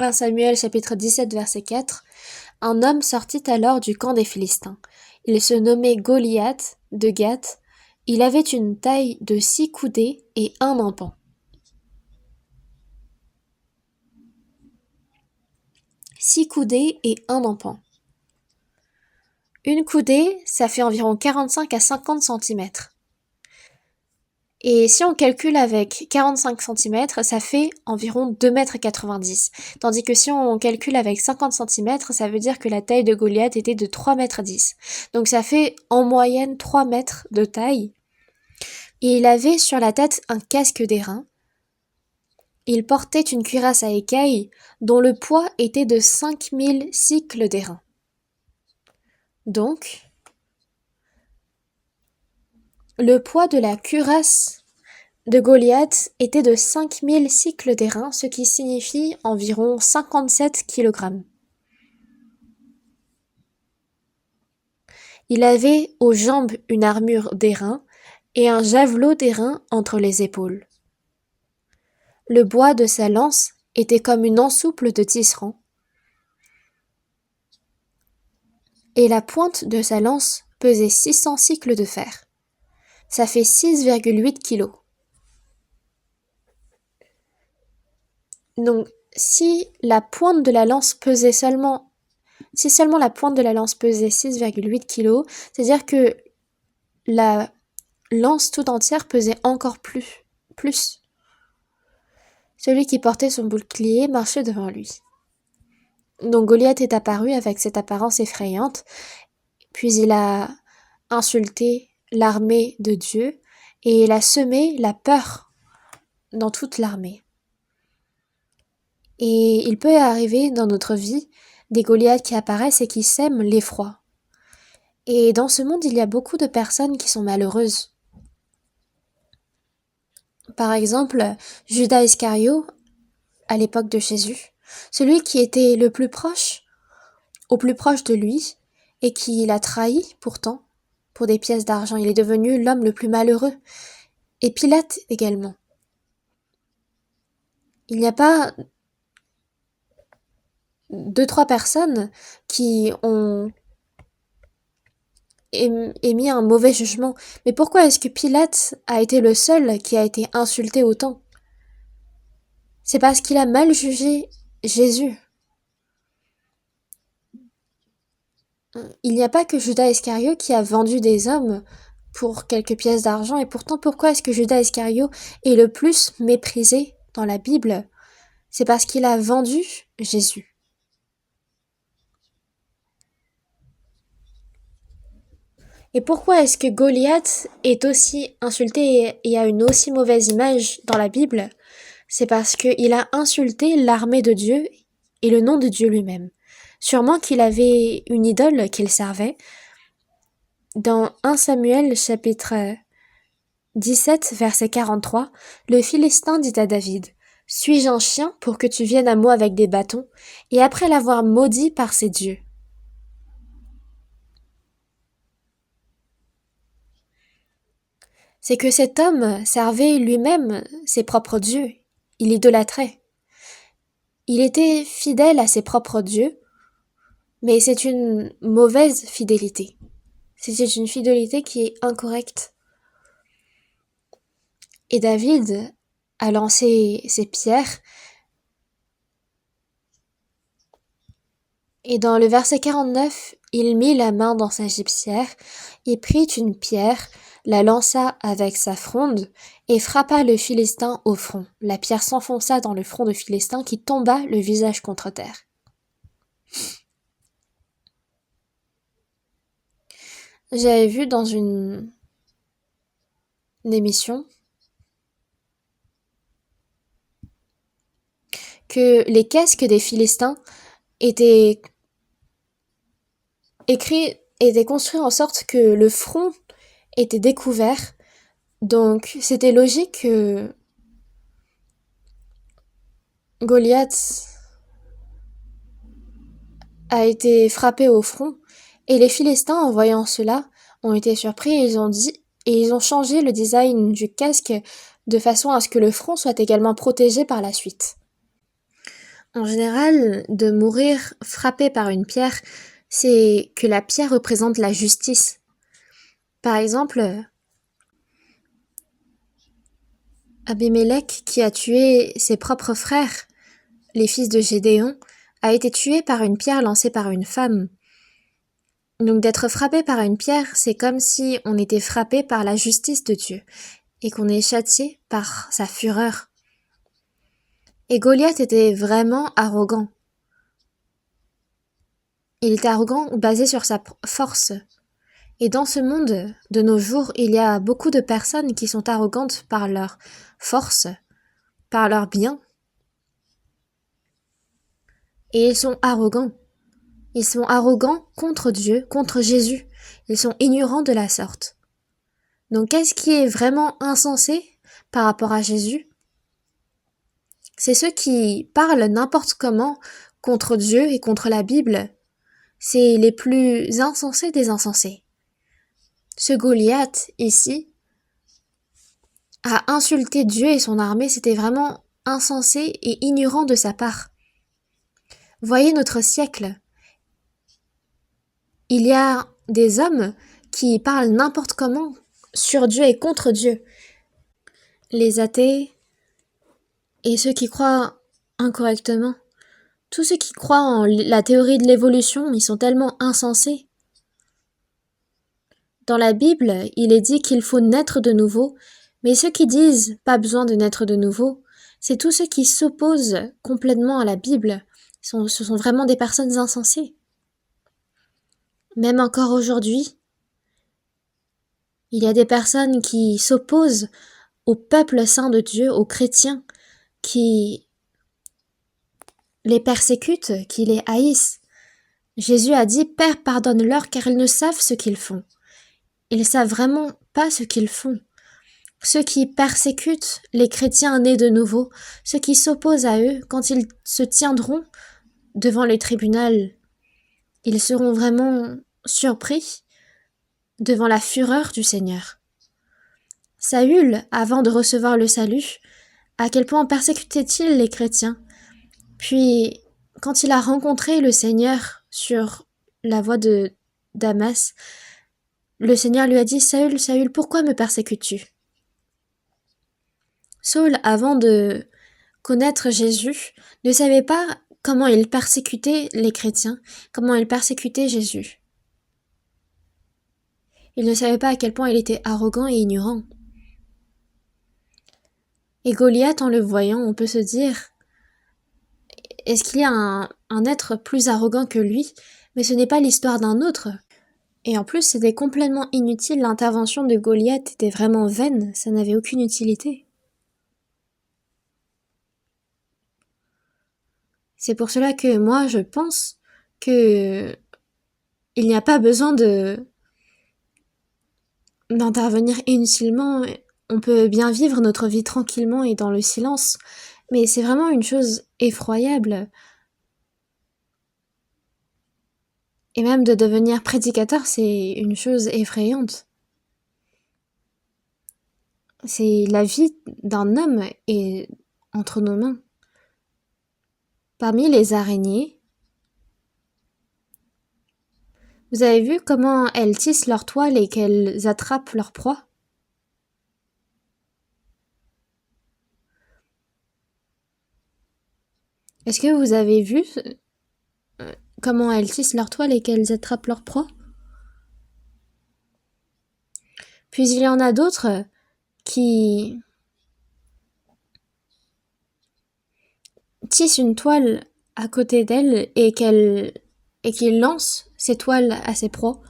Speaker 1: 1 Samuel chapitre 17 verset 4. Un homme sortit alors du camp des Philistins. Il se nommait Goliath de Gath. Il avait une taille de 6 coudées et un empan. 6 coudées et un empan. Une coudée, ça fait environ 45 à 50 centimètres. Et si on calcule avec 45 centimètres, ça fait environ 2,90 m. Tandis que si on calcule avec 50 centimètres, ça veut dire que la taille de Goliath était de 3,10 m. Donc ça fait en moyenne 3 mètres de taille. Et il avait sur la tête un casque d'airain. Il portait une cuirasse à écailles dont le poids était de 5000 cycles d'airain. Donc, le poids de la cuirasse de Goliath était de 5000 cycles d'airain, ce qui signifie environ 57 kg. Il avait aux jambes une armure d'airain et un javelot d'airain entre les épaules. Le bois de sa lance était comme une ensouple de tisserand, et la pointe de sa lance pesait 600 cycles de fer. Ça fait 6,8 kg. Donc, si la pointe de la lance pesait seulement, si seulement la pointe de la lance pesait 6,8 kg, c'est-à-dire que la lance tout entière pesait encore plus. Celui qui portait son bouclier marchait devant lui. Donc Goliath est apparu avec cette apparence effrayante, puis il a insulté l'armée de Dieu et il a semé la peur dans toute l'armée. Et il peut arriver dans notre vie des Goliaths qui apparaissent et qui sèment l'effroi. Et dans ce monde, il y a beaucoup de personnes qui sont malheureuses. Par exemple, Judas Iscario, à l'époque de Jésus, celui qui était le plus proche, au plus proche de lui, et qui l'a trahi pourtant, pour des pièces d'argent. Il est devenu l'homme le plus malheureux. Et Pilate également. Il n'y a pas 2-3 personnes qui ont émis un mauvais jugement. Mais pourquoi est-ce que Pilate a été le seul qui a été insulté autant? C'est parce qu'il a mal jugé Jésus. Il n'y a pas que Judas Iscario qui a vendu des hommes pour quelques pièces d'argent, et pourtant pourquoi est-ce que Judas Iscario est le plus méprisé dans la Bible? C'est parce qu'il a vendu Jésus. Et pourquoi est-ce que Goliath est aussi insulté et a une aussi mauvaise image dans la Bible? C'est parce qu'il a insulté l'armée de Dieu et le nom de Dieu lui-même. Sûrement qu'il avait une idole qu'il servait. Dans 1 Samuel chapitre 17 verset 43, le Philistin dit à David: « Suis-je un chien pour que tu viennes à moi avec des bâtons, et après l'avoir maudit par ses dieux ?» C'est que cet homme servait lui-même ses propres dieux. Il idolâtrait. Il était fidèle à ses propres dieux, mais c'est une mauvaise fidélité. C'est une fidélité qui est incorrecte. Et David a lancé ses pierres, et dans le verset 49, il mit la main dans sa gibecière, il prit une pierre, la lança avec sa fronde, et frappa le Philistin au front. La pierre s'enfonça dans le front du Philistin qui tomba le visage contre terre. J'avais vu dans une émission que les casques des Philistins étaient construits en sorte que le front était découvert. Donc c'était logique que Goliath a été frappé au front, et les Philistins, en voyant cela, ont été surpris et ils ont changé le design du casque de façon à ce que le front soit également protégé par la suite. En général, de mourir frappé par une pierre, c'est que la pierre représente la justice. Par exemple, Abimélec, qui a tué ses propres frères, les fils de Gédéon, a été tué par une pierre lancée par une femme. Donc d'être frappé par une pierre, c'est comme si on était frappé par la justice de Dieu et qu'on est châtié par sa fureur. Et Goliath était vraiment arrogant. Il était arrogant basé sur sa force. Et dans ce monde de nos jours, il y a beaucoup de personnes qui sont arrogantes par leur force, par leur bien. Et ils sont arrogants. Ils sont arrogants contre Dieu, contre Jésus. Ils sont ignorants de la sorte. Donc qu'est-ce qui est vraiment insensé par rapport à Jésus? C'est ceux qui parlent n'importe comment contre Dieu et contre la Bible. C'est les plus insensés des insensés. Ce Goliath, ici, a insulté Dieu et son armée, c'était vraiment insensé et ignorant de sa part. Voyez notre siècle. Il y a des hommes qui parlent n'importe comment sur Dieu et contre Dieu. Les athées et ceux qui croient incorrectement. Tous ceux qui croient en la théorie de l'évolution, ils sont tellement insensés. Dans la Bible, il est dit qu'il faut naître de nouveau, mais ceux qui disent pas besoin de naître de nouveau, c'est tous ceux qui s'opposent complètement à la Bible. Ce sont vraiment des personnes insensées. Même encore aujourd'hui, il y a des personnes qui s'opposent au peuple saint de Dieu, aux chrétiens, qui les persécutent, qui les haïssent. Jésus a dit « Père, pardonne-leur car ils ne savent ce qu'ils font ». Ils savent vraiment pas ce qu'ils font. Ceux qui persécutent les chrétiens nés de nouveau, ceux qui s'opposent à eux, quand ils se tiendront devant le tribunal, ils seront vraiment surpris devant la fureur du Seigneur. Saül, avant de recevoir le salut, à quel point persécutait-il les chrétiens? Puis, quand il a rencontré le Seigneur sur la voie de Damas, le Seigneur lui a dit « Saül, Saül, pourquoi me persécutes-tu » Saül, avant de connaître Jésus, ne savait pas comment il persécutait les chrétiens, comment il persécutait Jésus. Il ne savait pas à quel point il était arrogant et ignorant. Et Goliath, en le voyant, on peut se dire, est-ce qu'il y a un être plus arrogant que lui? Mais ce n'est pas l'histoire d'un autre. Et en plus, c'était complètement inutile, l'intervention de Goliath était vraiment vaine, ça n'avait aucune utilité. C'est pour cela que moi, je pense que il n'y a pas besoin d'intervenir inutilement. On peut bien vivre notre vie tranquillement et dans le silence, mais c'est vraiment une chose effroyable. Et même de devenir prédicateur, c'est une chose effrayante. C'est la vie d'un homme est entre nos mains. Parmi les araignées, vous avez vu comment elles tissent leur toile et qu'elles attrapent leur proie? Est-ce que vous avez vu comment elles tissent leur toile et qu'elles attrapent leur proie? Puis il y en a d'autres qui tissent une toile à côté d'elles et qui lancent ces toiles à ses proies.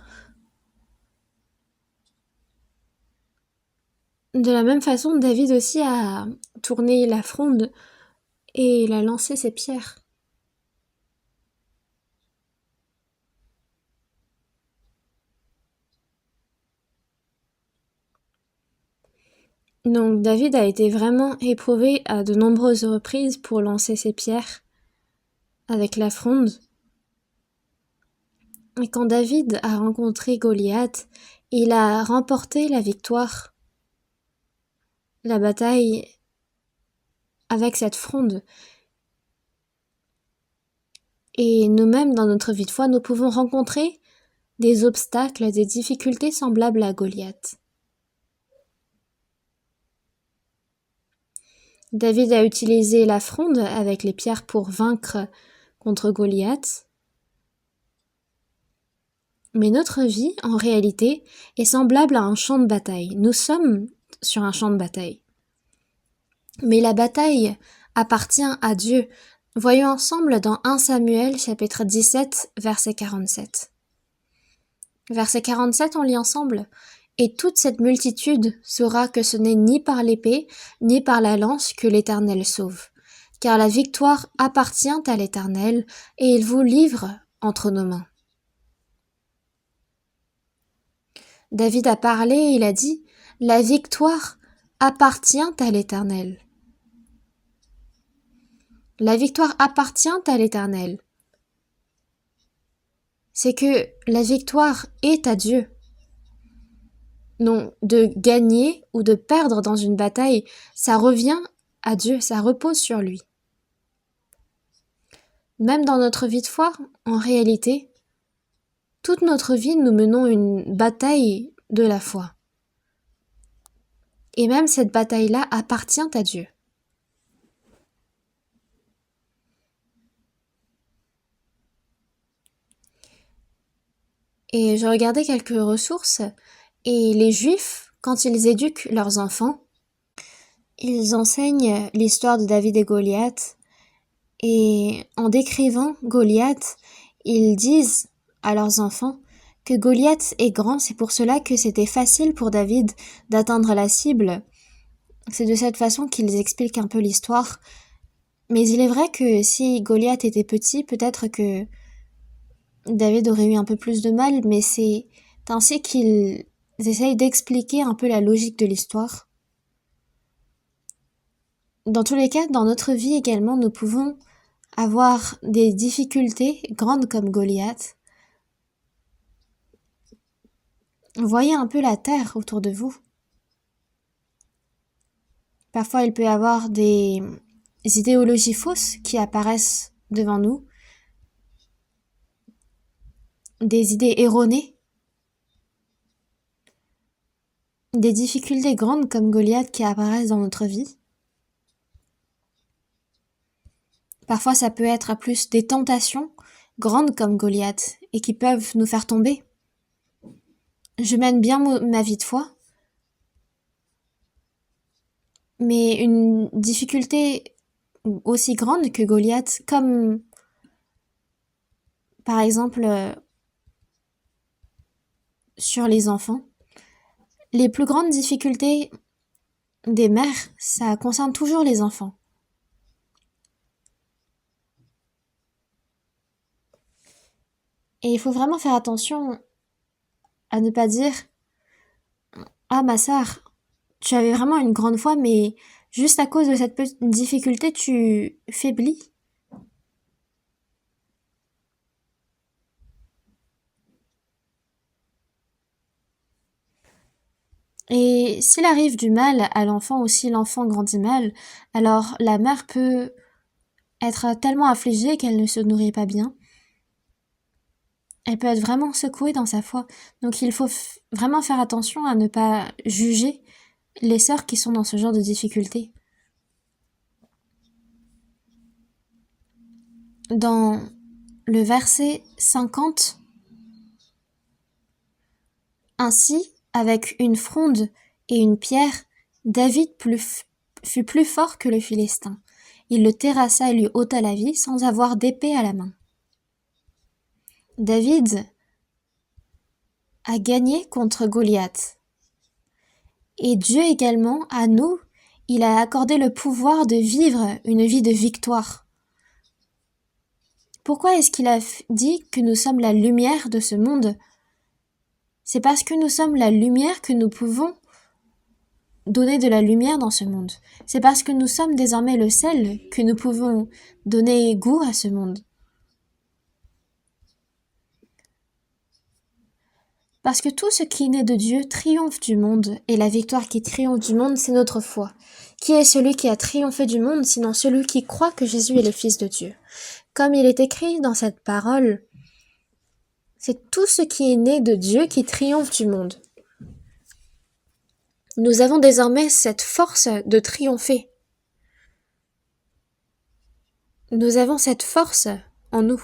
Speaker 1: De la même façon, David aussi a tourné la fronde et il a lancé ses pierres. Donc David a été vraiment éprouvé à de nombreuses reprises pour lancer ses pierres avec la fronde. Et quand David a rencontré Goliath, il a remporté la victoire, la bataille avec cette fronde. Et nous-mêmes, dans notre vie de foi, nous pouvons rencontrer des obstacles, des difficultés semblables à Goliath. David a utilisé la fronde avec les pierres pour vaincre contre Goliath. Mais notre vie, en réalité, est semblable à un champ de bataille. Nous sommes sur un champ de bataille. Mais la bataille appartient à Dieu. Voyons ensemble dans 1 Samuel, chapitre 17, verset 47. Verset 47, on lit ensemble. « Et toute cette multitude saura que ce n'est ni par l'épée, ni par la lance que l'Éternel sauve. Car la victoire appartient à l'Éternel, et il vous livre entre nos mains. » David a parlé et il a dit « La victoire appartient à l'Éternel. » La victoire appartient à l'Éternel. C'est que la victoire est à Dieu. Non, de gagner ou de perdre dans une bataille, ça revient à Dieu, ça repose sur lui. Même dans notre vie de foi, en réalité, toute notre vie, nous menons une bataille de la foi. Et même cette bataille-là appartient à Dieu. Et je regardais quelques ressources, et les Juifs, quand ils éduquent leurs enfants, ils enseignent l'histoire de David et Goliath, et en décrivant Goliath, ils disent à leurs enfants que Goliath est grand, c'est pour cela que c'était facile pour David d'atteindre la cible. C'est de cette façon qu'ils expliquent un peu l'histoire. Mais il est vrai que si Goliath était petit, peut-être que David aurait eu un peu plus de mal, mais c'est ainsi qu'ils essayent d'expliquer un peu la logique de l'histoire. Dans tous les cas, dans notre vie également, nous pouvons avoir des difficultés grandes comme Goliath. Voyez un peu la terre autour de vous. Parfois, il peut y avoir des idéologies fausses qui apparaissent devant nous, des idées erronées, des difficultés grandes comme Goliath qui apparaissent dans notre vie. Parfois, ça peut être plus des tentations grandes comme Goliath et qui peuvent nous faire tomber. Je mène bien ma vie de foi, mais une difficulté aussi grande que Goliath, comme par exemple sur les enfants. Les plus grandes difficultés des mères, ça concerne toujours les enfants. Et il faut vraiment faire attention à ne pas dire « Ah ma sœur, tu avais vraiment une grande foi, mais juste à cause de cette petite difficulté, tu faiblis. » Et s'il arrive du mal à l'enfant ou si l'enfant grandit mal, alors la mère peut être tellement affligée qu'elle ne se nourrit pas bien. Elle peut être vraiment secouée dans sa foi. Donc il faut vraiment faire attention à ne pas juger les sœurs qui sont dans ce genre de difficultés. Dans le verset 50, « Ainsi, avec une fronde et une pierre, David fut plus fort que le Philistin. Il le terrassa et lui ôta la vie sans avoir d'épée à la main. » David a gagné contre Goliath. Et Dieu également, à nous, il a accordé le pouvoir de vivre une vie de victoire. Pourquoi est-ce qu'il a dit que nous sommes la lumière de ce monde ? C'est parce que nous sommes la lumière que nous pouvons donner de la lumière dans ce monde. C'est parce que nous sommes désormais le sel que nous pouvons donner goût à ce monde. Parce que tout ce qui naît de Dieu triomphe du monde, et la victoire qui triomphe du monde, c'est notre foi. Qui est celui qui a triomphé du monde, sinon celui qui croit que Jésus est le Fils de Dieu ? Comme il est écrit dans cette parole, c'est tout ce qui est né de Dieu qui triomphe du monde. Nous avons désormais cette force de triompher. Nous avons cette force en nous.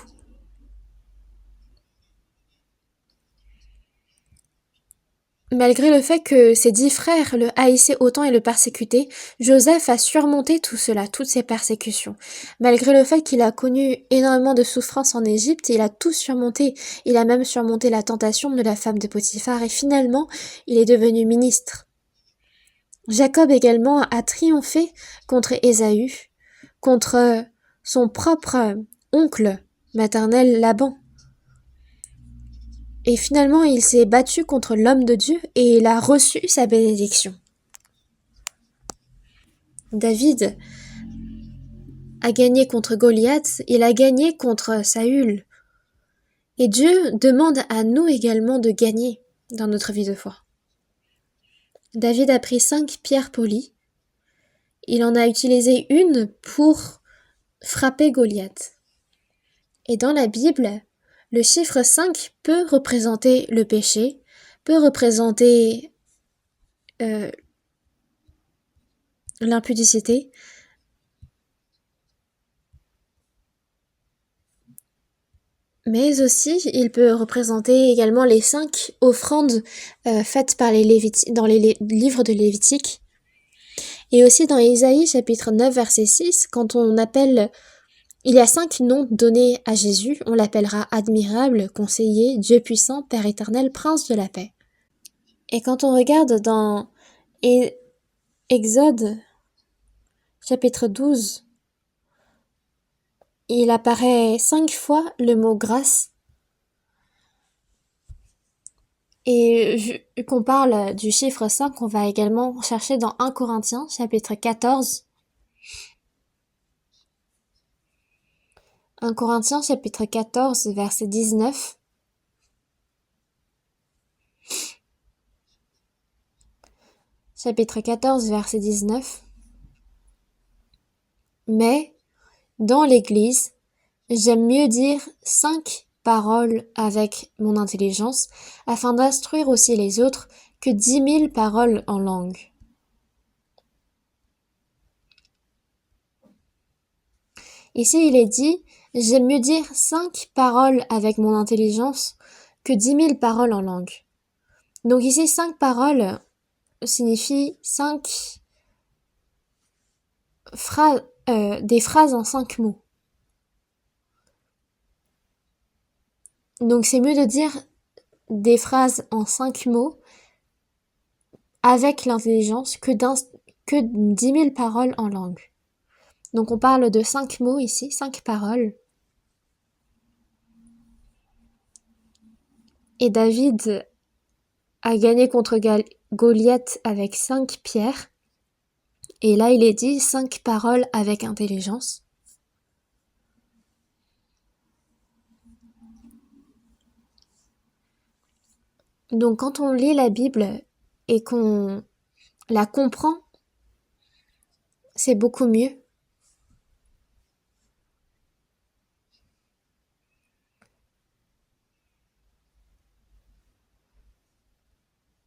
Speaker 1: Malgré le fait que ses 10 frères le haïssaient autant et le persécutaient, Joseph a surmonté tout cela, toutes ces persécutions. Malgré le fait qu'il a connu énormément de souffrances en Égypte, il a tout surmonté. Il a même surmonté la tentation de la femme de Potiphar et finalement, il est devenu ministre. Jacob également a triomphé contre Ésaü, contre son propre oncle maternel Laban. Et finalement, il s'est battu contre l'homme de Dieu et il a reçu sa bénédiction. David a gagné contre Goliath, il a gagné contre Saül. Et Dieu demande à nous également de gagner dans notre vie de foi. David a pris 5 pierres polies. Il en a utilisé une pour frapper Goliath. Et dans la Bible, le chiffre 5 peut représenter le péché, peut représenter l'impudicité, mais aussi il peut représenter également les 5 offrandes faites par les Lévites, dans les livres de Lévitique. Et aussi dans Ésaïe chapitre 9 verset 6, quand on appelle, il y a 5 noms donnés à Jésus, on l'appellera admirable, conseiller, Dieu puissant, Père éternel, prince de la paix. Et quand on regarde dans Exode chapitre 12, il apparaît 5 fois le mot grâce. Et vu qu'on parle du chiffre 5, on va également chercher dans 1 Corinthiens chapitre 14. 1 Corinthiens chapitre 14 verset 19. Chapitre 14 verset 19. Mais, dans l'Église, j'aime mieux dire 5 paroles avec mon intelligence, afin d'instruire aussi les autres, que 10 000 paroles en langue. Ici, il est dit, j'aime mieux dire 5 paroles avec mon intelligence que 10 000 paroles en langue. Donc ici, 5 paroles signifie 5 phrases, des phrases en 5 mots. Donc c'est mieux de dire des phrases en 5 mots avec l'intelligence que 10 000 paroles en langue. Donc on parle de 5 mots ici, 5 paroles. Et David a gagné contre Goliath avec 5 pierres. Et là il est dit 5 paroles avec intelligence. Donc quand on lit la Bible et qu'on la comprend, c'est beaucoup mieux.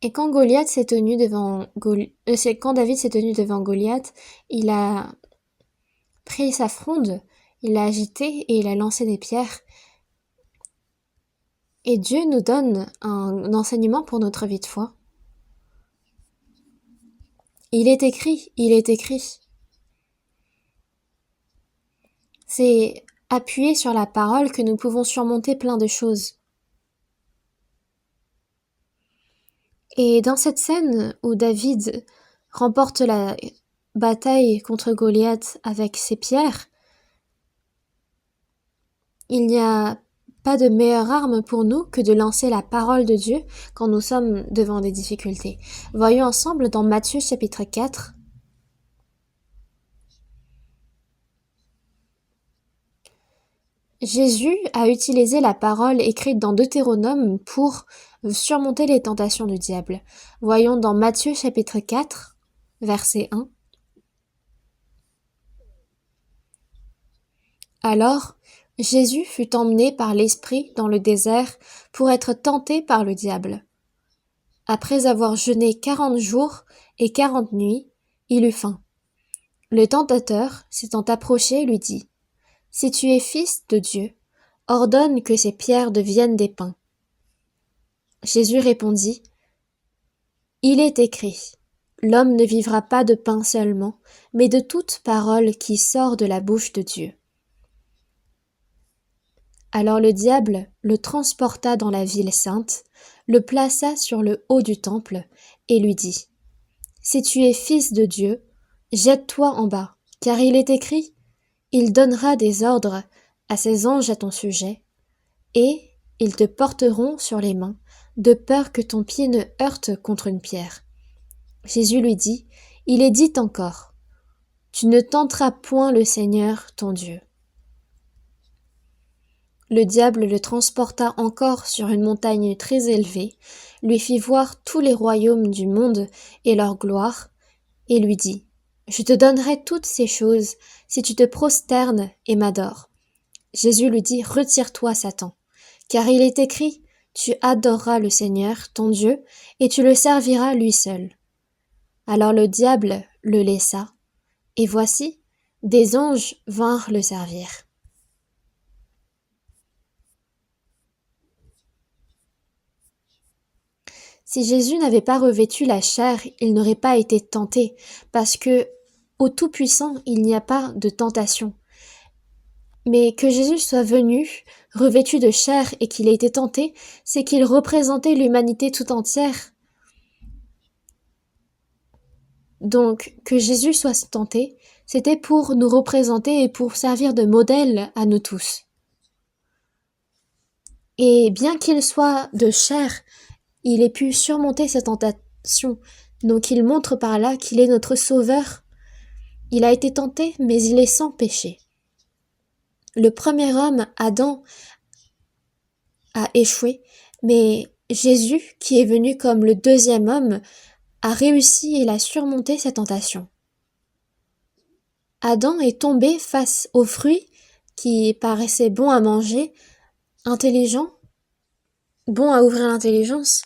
Speaker 1: Et quand David s'est tenu devant Goliath, il a pris sa fronde, il l'a agitée et il a lancé des pierres. Et Dieu nous donne un enseignement pour notre vie de foi. Il est écrit. C'est appuyé sur la parole que nous pouvons surmonter plein de choses. Et dans cette scène où David remporte la bataille contre Goliath avec ses pierres, il n'y a pas de meilleure arme pour nous que de lancer la parole de Dieu quand nous sommes devant des difficultés. Voyons ensemble dans Matthieu chapitre 4. Jésus a utilisé la parole écrite dans Deutéronome pour surmonter les tentations du diable. Voyons dans Matthieu chapitre 4, verset 1. Alors, Jésus fut emmené par l'Esprit dans le désert pour être tenté par le diable. Après avoir jeûné 40 jours et 40 nuits, il eut faim. Le tentateur, s'étant approché, lui dit: Si tu es fils de Dieu, ordonne que ces pierres deviennent des pains. Jésus répondit: Il est écrit: L'homme ne vivra pas de pain seulement, mais de toute parole qui sort de la bouche de Dieu. Alors le diable le transporta dans la ville sainte, le plaça sur le haut du temple, et lui dit: Si tu es fils de Dieu, jette-toi en bas, car il est écrit: Il donnera des ordres à ses anges à ton sujet, et ils te porteront sur les mains, de peur que ton pied ne heurte contre une pierre. Jésus lui dit: Il est dit encore: Tu ne tenteras point le Seigneur ton Dieu. Le diable le transporta encore sur une montagne très élevée, lui fit voir tous les royaumes du monde et leur gloire, et lui dit: Je te donnerai toutes ces choses si tu te prosternes et m'adores. Jésus lui dit: Retire-toi, Satan, car il est écrit: Tu adoreras le Seigneur, ton Dieu, et tu le serviras lui seul. Alors le diable le laissa, et voici, des anges vinrent le servir. Si Jésus n'avait pas revêtu la chair, il n'aurait pas été tenté, parce que au Tout-Puissant, il n'y a pas de tentation. Mais que Jésus soit venu, revêtu de chair, et qu'il ait été tenté, c'est qu'il représentait l'humanité tout entière. Donc, que Jésus soit tenté, c'était pour nous représenter et pour servir de modèle à nous tous. Et bien qu'il soit de chair, il ait pu surmonter cette tentation. Donc il montre par là qu'il est notre sauveur. Il a été tenté, mais il est sans péché. Le premier homme, Adam, a échoué, mais Jésus, qui est venu comme le deuxième homme, a réussi et il a surmonté cette tentation. Adam est tombé face aux fruits qui paraissaient bons à manger, intelligents, bons à ouvrir l'intelligence.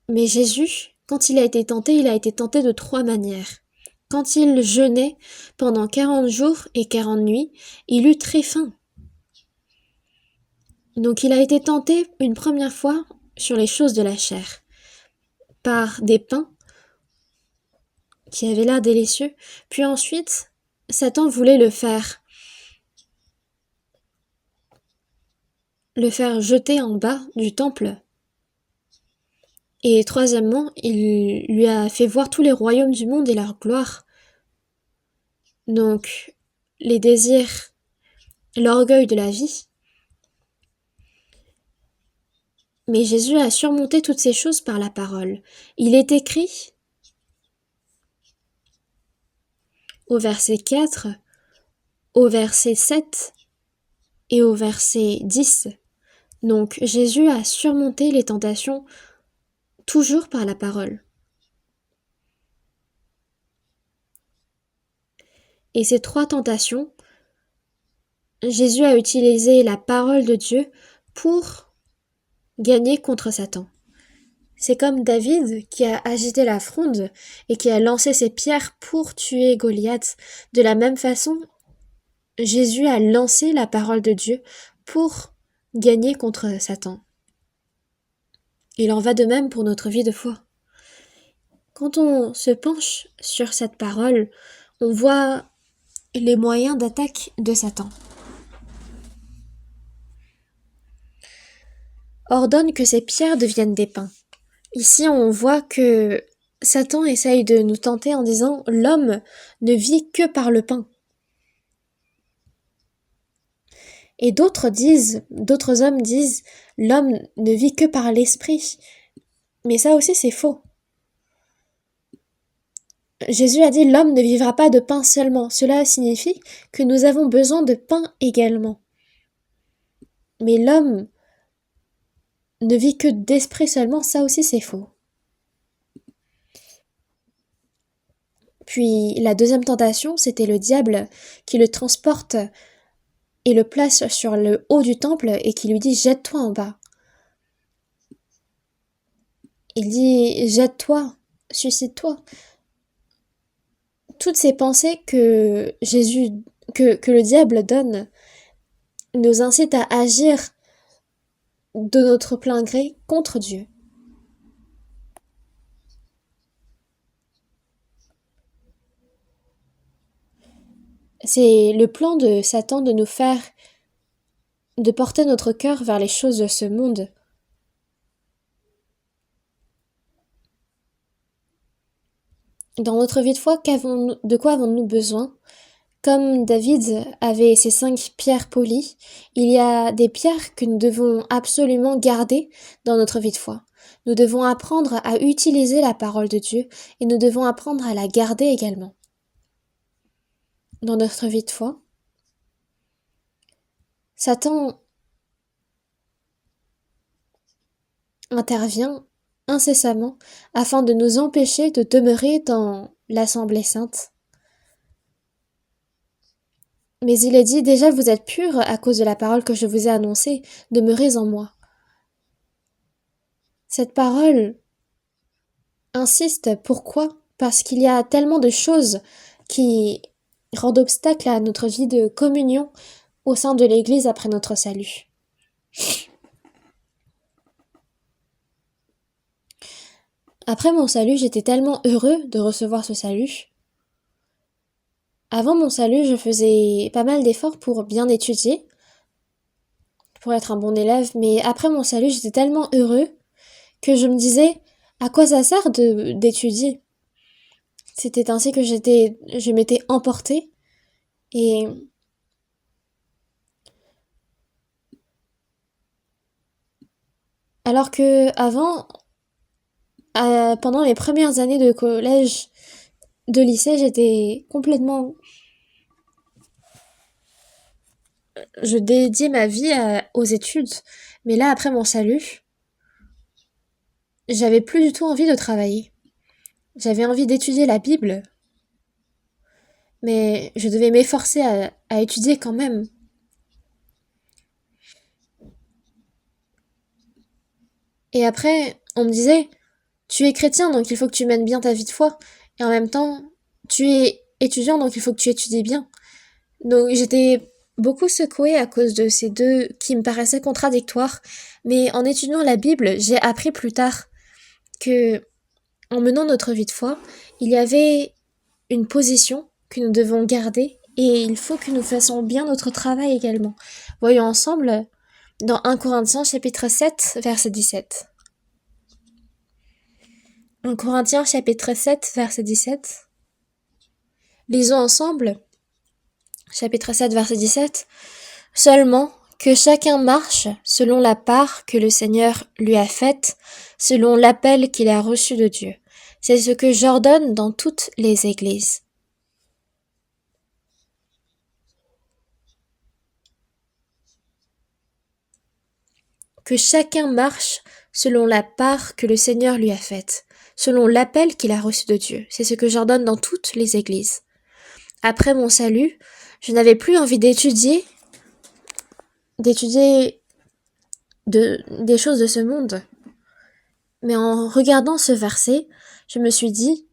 Speaker 1: Mais Jésus, quand il a été tenté de 3 manières. Quand il jeûnait pendant 40 jours et 40 nuits, il eut très faim. Donc il a été tenté une première fois sur les choses de la chair, par des pains qui avaient l'air délicieux, puis ensuite, Satan voulait le faire jeter en bas du temple. Et troisièmement, il lui a fait voir tous les royaumes du monde et leur gloire. Donc, les désirs, l'orgueil de la vie. Mais Jésus a surmonté toutes ces choses par la parole. Il est écrit, au verset 4, au verset 7 et au verset 10. Donc, Jésus a surmonté les tentations toujours par la parole. Et ces 3 tentations, Jésus a utilisé la parole de Dieu pour gagner contre Satan. C'est comme David qui a agité la fronde et qui a lancé ses pierres pour tuer Goliath. De la même façon, Jésus a lancé la parole de Dieu pour gagner contre Satan. Il en va de même pour notre vie de foi. Quand on se penche sur cette parole, on voit les moyens d'attaque de Satan. Ordonne que ces pierres deviennent des pains. Ici, on voit que Satan essaye de nous tenter en disant « L'homme ne vit que par le pain ». Et d'autres hommes disent « L'homme ne vit que par l'esprit ». Mais ça aussi, c'est faux. Jésus a dit « L'homme ne vivra pas de pain seulement ». Cela signifie que nous avons besoin de pain également. Mais l'homme ne vit que d'esprit seulement, ça aussi c'est faux. Puis la deuxième tentation, c'était le diable qui le transporte et le place sur le haut du temple et qui lui dit jette-toi en bas. Il dit jette-toi, suicide-toi. Toutes ces pensées que que le diable donne, nous incitent à agir de notre plein gré contre Dieu. C'est le plan de Satan de porter notre cœur vers les choses de ce monde. Dans notre vie de foi, de quoi avons-nous besoin? Comme David avait ses 5 pierres polies, il y a des pierres que nous devons absolument garder dans notre vie de foi. Nous devons apprendre à utiliser la parole de Dieu et nous devons apprendre à la garder également. Dans notre vie de foi, Satan intervient incessamment afin de nous empêcher de demeurer dans l'Assemblée sainte. Mais il est dit, déjà vous êtes purs à cause de la parole que je vous ai annoncée, demeurez en moi. Cette parole insiste, pourquoi? Parce qu'il y a tellement de choses qui rendent obstacle à notre vie de communion au sein de l'Église après notre salut. Après mon salut, j'étais tellement heureux de recevoir ce salut. Avant mon salut, je faisais pas mal d'efforts pour bien étudier, pour être un bon élève, mais après mon salut, j'étais tellement heureux que je me disais, à quoi ça sert d'étudier? C'était ainsi que je m'étais emportée, et alors que avant, pendant mes premières années de collège, de lycée, je dédiais ma vie aux études. Mais là, après mon salut, j'avais plus du tout envie de travailler. J'avais envie d'étudier la Bible, mais je devais m'efforcer à étudier quand même. Et après, on me disait, tu es chrétien, donc il faut que tu mènes bien ta vie de foi. Et en même temps, tu es étudiant, donc il faut que tu étudies bien. Donc j'étais beaucoup secouée à cause de ces deux qui me paraissaient contradictoires. Mais en étudiant la Bible, j'ai appris plus tard que, en menant notre vie de foi, il y avait une position que nous devons garder et il faut que nous fassions bien notre travail également. Voyons ensemble dans 1 Corinthiens chapitre 7 verset 17. 1 Corinthiens chapitre 7 verset 17. Lisons ensemble. Chapitre 7 verset 17. Seulement que chacun marche selon la part que le Seigneur lui a faite, selon l'appel qu'il a reçu de Dieu. C'est ce que j'ordonne dans toutes les églises. Que chacun marche selon la part que le Seigneur lui a faite, selon l'appel qu'il a reçu de Dieu. C'est ce que j'ordonne dans toutes les églises. Après mon salut, je n'avais plus envie d'étudier des choses de ce monde. Mais en regardant ce verset, je me suis dit,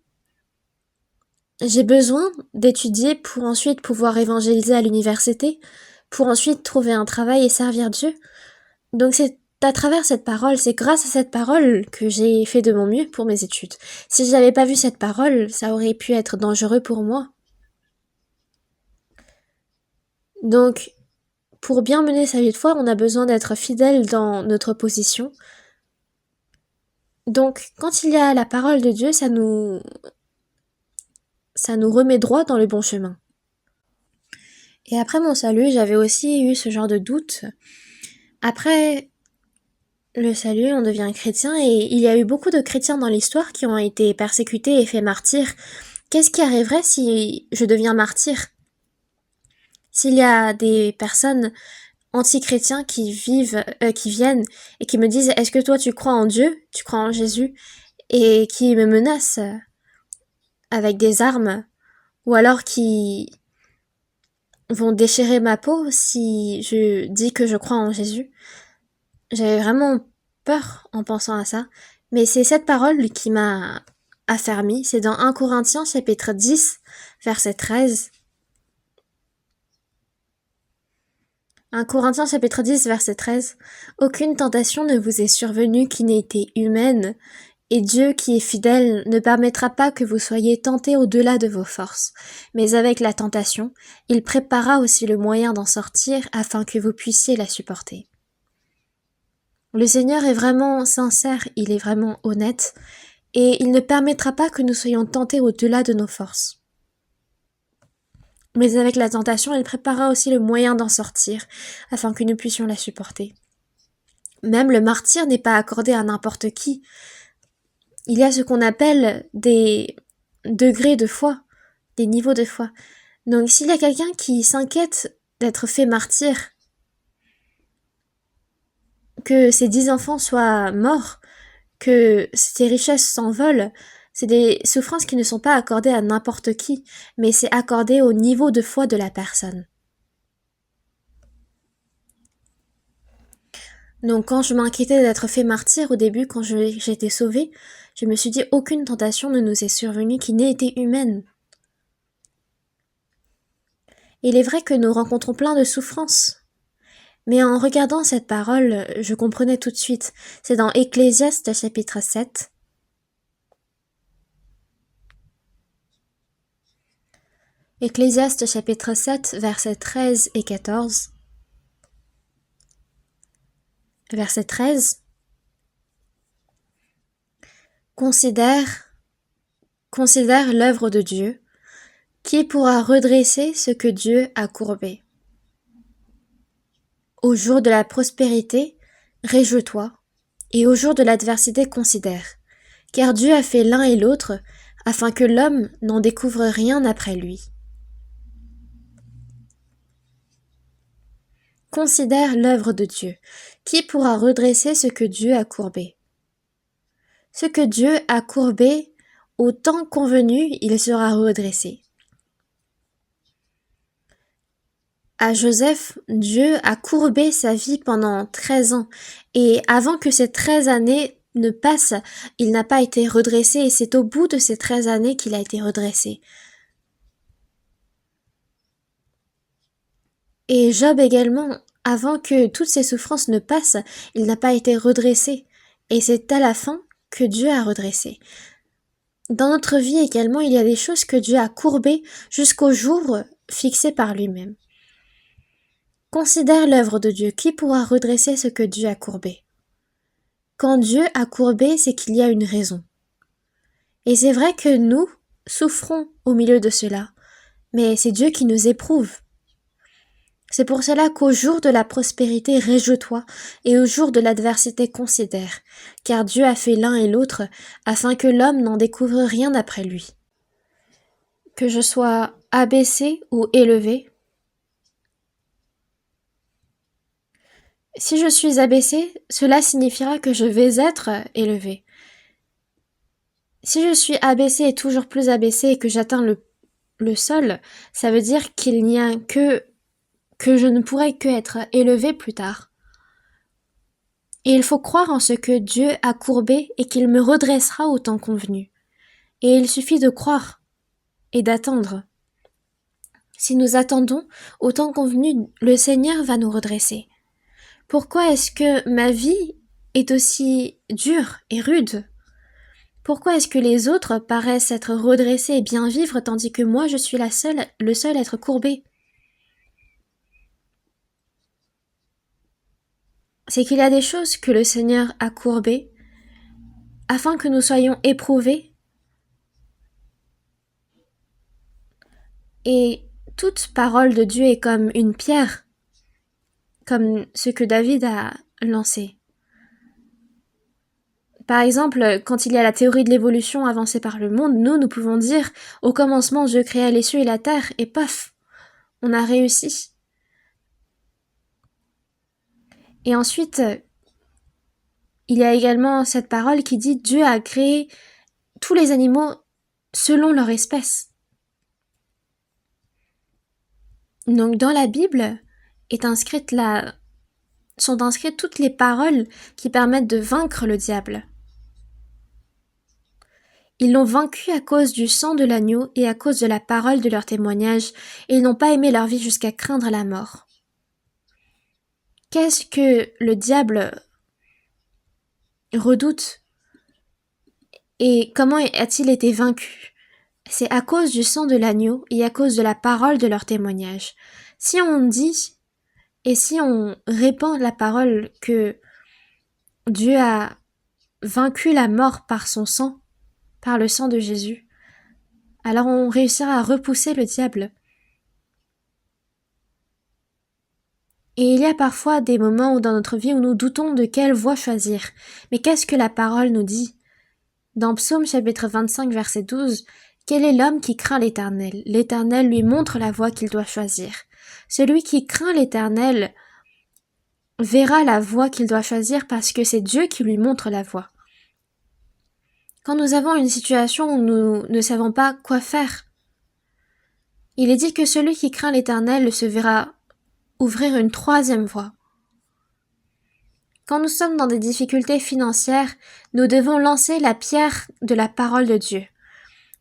Speaker 1: j'ai besoin d'étudier pour ensuite pouvoir évangéliser à l'université, pour ensuite trouver un travail et servir Dieu. Donc c'est à travers cette parole, c'est grâce à cette parole que j'ai fait de mon mieux pour mes études. Si je n'avais pas vu cette parole, ça aurait pu être dangereux pour moi. Donc, pour bien mener sa vie de foi, on a besoin d'être fidèle dans notre position. Donc, quand il y a la parole de Dieu, ça nous remet droit dans le bon chemin. Et après mon salut, j'avais aussi eu ce genre de doute. Après le salut, on devient chrétien et il y a eu beaucoup de chrétiens dans l'histoire qui ont été persécutés et faits martyrs. Qu'est-ce qui arriverait si je deviens martyr? S'il y a des personnes anti-chrétiens qui viennent et qui me disent est-ce que toi tu crois en Dieu, tu crois en Jésus, et qui me menacent avec des armes ou alors qui vont déchirer ma peau si je dis que je crois en Jésus. J'avais vraiment peur en pensant à ça, mais c'est cette parole qui m'a affermie. C'est dans 1 Corinthiens chapitre 10, verset 13. 1 Corinthiens chapitre 10, verset 13. Aucune tentation ne vous est survenue qui n'ait été humaine, et Dieu qui est fidèle ne permettra pas que vous soyez tentés au-delà de vos forces. Mais avec la tentation, il préparera aussi le moyen d'en sortir afin que vous puissiez la supporter. Le Seigneur est vraiment sincère, il est vraiment honnête, et il ne permettra pas que nous soyons tentés au-delà de nos forces. Mais avec la tentation, il préparera aussi le moyen d'en sortir, afin que nous puissions la supporter. Même le martyre n'est pas accordé à n'importe qui. Il y a ce qu'on appelle des degrés de foi, des niveaux de foi. Donc s'il y a quelqu'un qui s'inquiète d'être fait martyr, que ses 10 enfants soient morts, que ses richesses s'envolent, c'est des souffrances qui ne sont pas accordées à n'importe qui, mais c'est accordé au niveau de foi de la personne. Donc quand je m'inquiétais d'être fait martyr au début, quand j'ai été sauvée, je me suis dit aucune tentation ne nous est survenue qui n'ait été humaine. Il est vrai que nous rencontrons plein de souffrances. Mais en regardant cette parole, je comprenais tout de suite. C'est dans Ecclésiaste chapitre 7. Ecclésiaste chapitre 7, versets 13 et 14. Verset 13. Considère l'œuvre de Dieu. Qui pourra redresser ce que Dieu a courbé? Au jour de la prospérité, réjouis-toi, et au jour de l'adversité, considère. Car Dieu a fait l'un et l'autre, afin que l'homme n'en découvre rien après lui. Considère l'œuvre de Dieu. Qui pourra redresser ce que Dieu a courbé? Ce que Dieu a courbé, au temps convenu, il sera redressé. À Joseph, Dieu a courbé sa vie pendant 13 ans, et avant que ces 13 années ne passent, il n'a pas été redressé, et c'est au bout de ces 13 années qu'il a été redressé. Et Job également, avant que toutes ces souffrances ne passent, il n'a pas été redressé, et c'est à la fin que Dieu a redressé. Dans notre vie également, il y a des choses que Dieu a courbées jusqu'au jour fixé par lui-même. Considère l'œuvre de Dieu. Qui pourra redresser ce que Dieu a courbé? Quand Dieu a courbé, c'est qu'il y a une raison. Et c'est vrai que nous souffrons au milieu de cela, mais c'est Dieu qui nous éprouve. C'est pour cela qu'au jour de la prospérité, réjouis-toi, et au jour de l'adversité, considère, car Dieu a fait l'un et l'autre, afin que l'homme n'en découvre rien après lui. Que je sois abaissé ou élevé, si je suis abaissé, cela signifiera que je vais être élevé. Si je suis abaissé et toujours plus abaissé et que j'atteins le sol, ça veut dire qu'il n'y a que je ne pourrai que être élevé plus tard. Et il faut croire en ce que Dieu a courbé et qu'il me redressera au temps convenu. Et il suffit de croire et d'attendre. Si nous attendons au temps convenu, le Seigneur va nous redresser. Pourquoi est-ce que ma vie est aussi dure et rude? Pourquoi est-ce que les autres paraissent être redressés et bien vivre tandis que moi je suis le seul à être courbé? C'est qu'il y a des choses que le Seigneur a courbées afin que nous soyons éprouvés. Et toute parole de Dieu est comme une pierre, comme ce que David a lancé. Par exemple, quand il y a la théorie de l'évolution avancée par le monde, nous pouvons dire « Au commencement, Dieu créa les cieux et la terre » et paf, on a réussi. Et ensuite, il y a également cette parole qui dit « Dieu a créé tous les animaux selon leur espèce ». Donc dans la Bible sont inscrites toutes les paroles qui permettent de vaincre le diable. Ils l'ont vaincu à cause du sang de l'agneau et à cause de la parole de leur témoignage, et ils n'ont pas aimé leur vie jusqu'à craindre la mort. Qu'est-ce que le diable redoute et comment a-t-il été vaincu? C'est à cause du sang de l'agneau et à cause de la parole de leur témoignage. Si on dit et si on répand la parole que Dieu a vaincu la mort par son sang, par le sang de Jésus, alors on réussira à repousser le diable. Et il y a parfois des moments dans notre vie où nous doutons de quelle voie choisir. Mais qu'est-ce que la parole nous dit? Dans Psaume chapitre 25 verset 12, « Quel est l'homme qui craint l'Éternel? L'Éternel lui montre la voie qu'il doit choisir. Celui qui craint l'Éternel verra la voie qu'il doit choisir parce que c'est Dieu qui lui montre la voie. » Quand nous avons une situation où nous ne savons pas quoi faire, il est dit que celui qui craint l'Éternel se verra ouvrir une troisième voie. Quand nous sommes dans des difficultés financières, nous devons lancer la pierre de la parole de Dieu.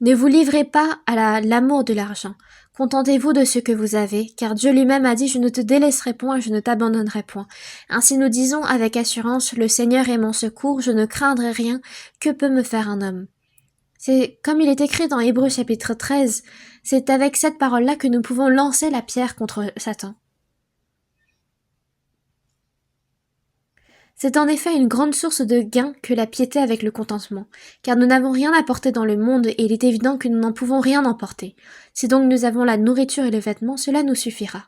Speaker 1: Ne vous livrez pas à l'amour de l'argent. Contentez-vous de ce que vous avez, car Dieu lui-même a dit « Je ne te délaisserai point et je ne t'abandonnerai point ». Ainsi nous disons avec assurance « Le Seigneur est mon secours, je ne craindrai rien, que peut me faire un homme ?» C'est comme il est écrit dans Hébreux chapitre 13, c'est avec cette parole-là que nous pouvons lancer la pierre contre Satan. C'est en effet une grande source de gain que la piété avec le contentement, car nous n'avons rien à porter dans le monde et il est évident que nous n'en pouvons rien emporter. Si donc nous avons la nourriture et le vêtement, cela nous suffira.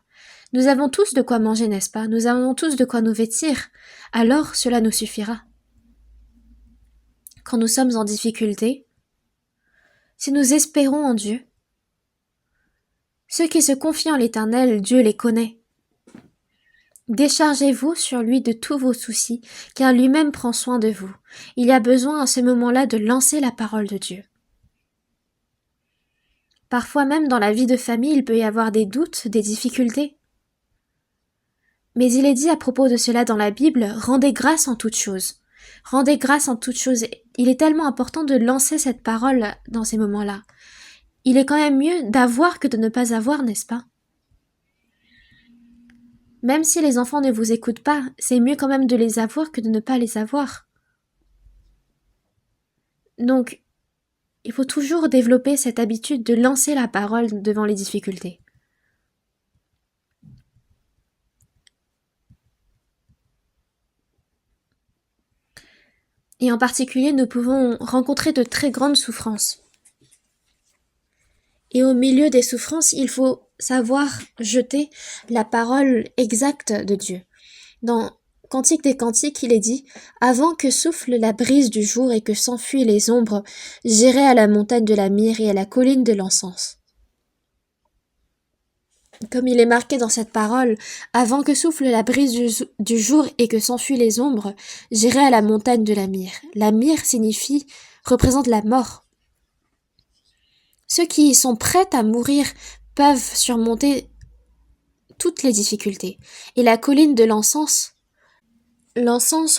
Speaker 1: Nous avons tous de quoi manger, n'est-ce pas? Nous avons tous de quoi nous vêtir. Alors cela nous suffira. Quand nous sommes en difficulté, si nous espérons en Dieu, ceux qui se confient en l'Éternel, Dieu les connaît. Déchargez-vous sur lui de tous vos soucis, car lui-même prend soin de vous. Il y a besoin à ce moment-là de lancer la parole de Dieu. Parfois même dans la vie de famille, il peut y avoir des doutes, des difficultés. Mais il est dit à propos de cela dans la Bible, rendez grâce en toutes choses. Rendez grâce en toutes choses. Il est tellement important de lancer cette parole dans ces moments-là. Il est quand même mieux d'avoir que de ne pas avoir, n'est-ce pas? Même si les enfants ne vous écoutent pas, c'est mieux quand même de les avoir que de ne pas les avoir. Donc, il faut toujours développer cette habitude de lancer la parole devant les difficultés. Et en particulier, nous pouvons rencontrer de très grandes souffrances. Et au milieu des souffrances, il faut savoir jeter la parole exacte de Dieu. Dans Cantique des Cantiques, il est dit « Avant que souffle la brise du jour et que s'enfuient les ombres, j'irai à la montagne de la myrrhe et à la colline de l'encens. » Comme il est marqué dans cette parole, « Avant que souffle la brise du jour et que s'enfuient les ombres, j'irai à la montagne de la myrrhe. » La myrrhe représente la mort. Ceux qui sont prêts à mourir peuvent surmonter toutes les difficultés. Et la colline de l'encens